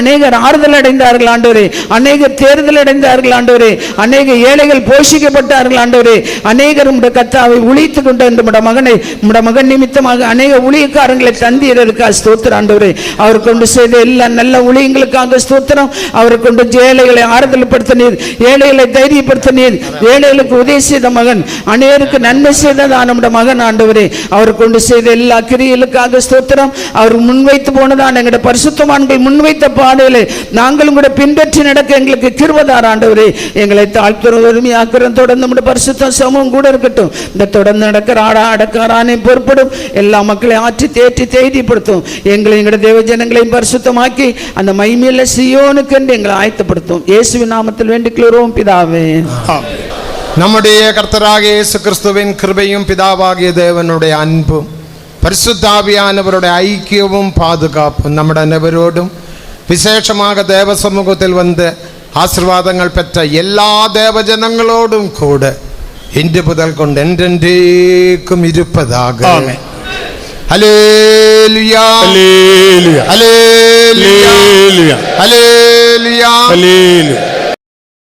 அநேகர் ஆறுதல் அடைந்தார்கள் ஆண்டவரே. அநேகர் தேர்தல் அடைந்தார்கள் ஆண்டவரே. அநேக ஏழைகள் போஷிக்கப்பட்டார்கள் ஆண்டவரே. அநேகர் கர்த்தாவை உழைத்து கொண்டு மகன் நிமித்தமாக அநேக ஊழியக்காரங்களை தந்தீரருக்காக ஸ்தோத்திரம் ஆண்டவரே. அவர் கொண்டு செய்த எல்லா நல்ல ஊழியங்களுக்காக ஸ்தோத்திரம். அவரை கொண்டு ஏழைகளை ஆறுதல் படுத்தினீர். ஏழைகளை தைரியப்படுத்தினீர். ஏழைகளுக்கு உதவி செய்த மகன் அநேகருக்கு நன்மை செய்ததான் நம்முடைய மகன் ஆண்டவரே. அவர் கொண்டு செய்த எல்லா கிரியைகளுக்காக ஸ்தோத்திரம். அவர் முன்வைத்து போனதான் எங்களுடைய பரிசுத்தவான்கள் முன்வைத்த பாதையிலே நாங்களும் கூட பின்பற்றி நடக்க எங்களுக்கு கிருபைதார் ஆண்டவரே. எங்களை தாழ்த்துறோம் வறுமையாக்குறோம். தொடர்ந்து நம்முடைய பரிசுத்த சமூகம் கூட இருக்கட்டும். இந்த தொடர்ந்து நடக்கிற அடக்காரானை பொறுப்படும். எல்லா மக்களையும் ஆற்றி தேற்றி தைரியப்படுத்தும். எங்களை எங்களுடைய தேவ ஜனங்களையும் பரிசுத்தமாக்கி அந்த மகிமையுள்ள சீயோனுக்கு என்று எங்களை ஆயத்தப்படுத்தும். இயேசுவின் நாமத்தில் வேண்டிக்கிறோம் பிதாவே. நம்முடைய கர்த்தராகிய இயேசு கிறிஸ்துவின் கிருபையும் பிதாவாகிய தேவனுடைய அன்பும் பரிசுத்த ஆவியானவருடைய ஐக்கியமும் பாதுகாப்பும் நம்முடைய அனைவரோடும் விசேஷமாக தேவ சமூகத்தில் வந்து ஆசீர்வாதங்கள் பெற்ற எல்லா தேவ ஜனங்களோடும் கூட இன்று முதல் கொண்டு என்றென்றைக்கும் இருப்பதாக. ஹல்லேலூயா ஹல்லேலூயா ஹல்லேலூயா ஹல்லேலூயா ஹல்லேலூயா.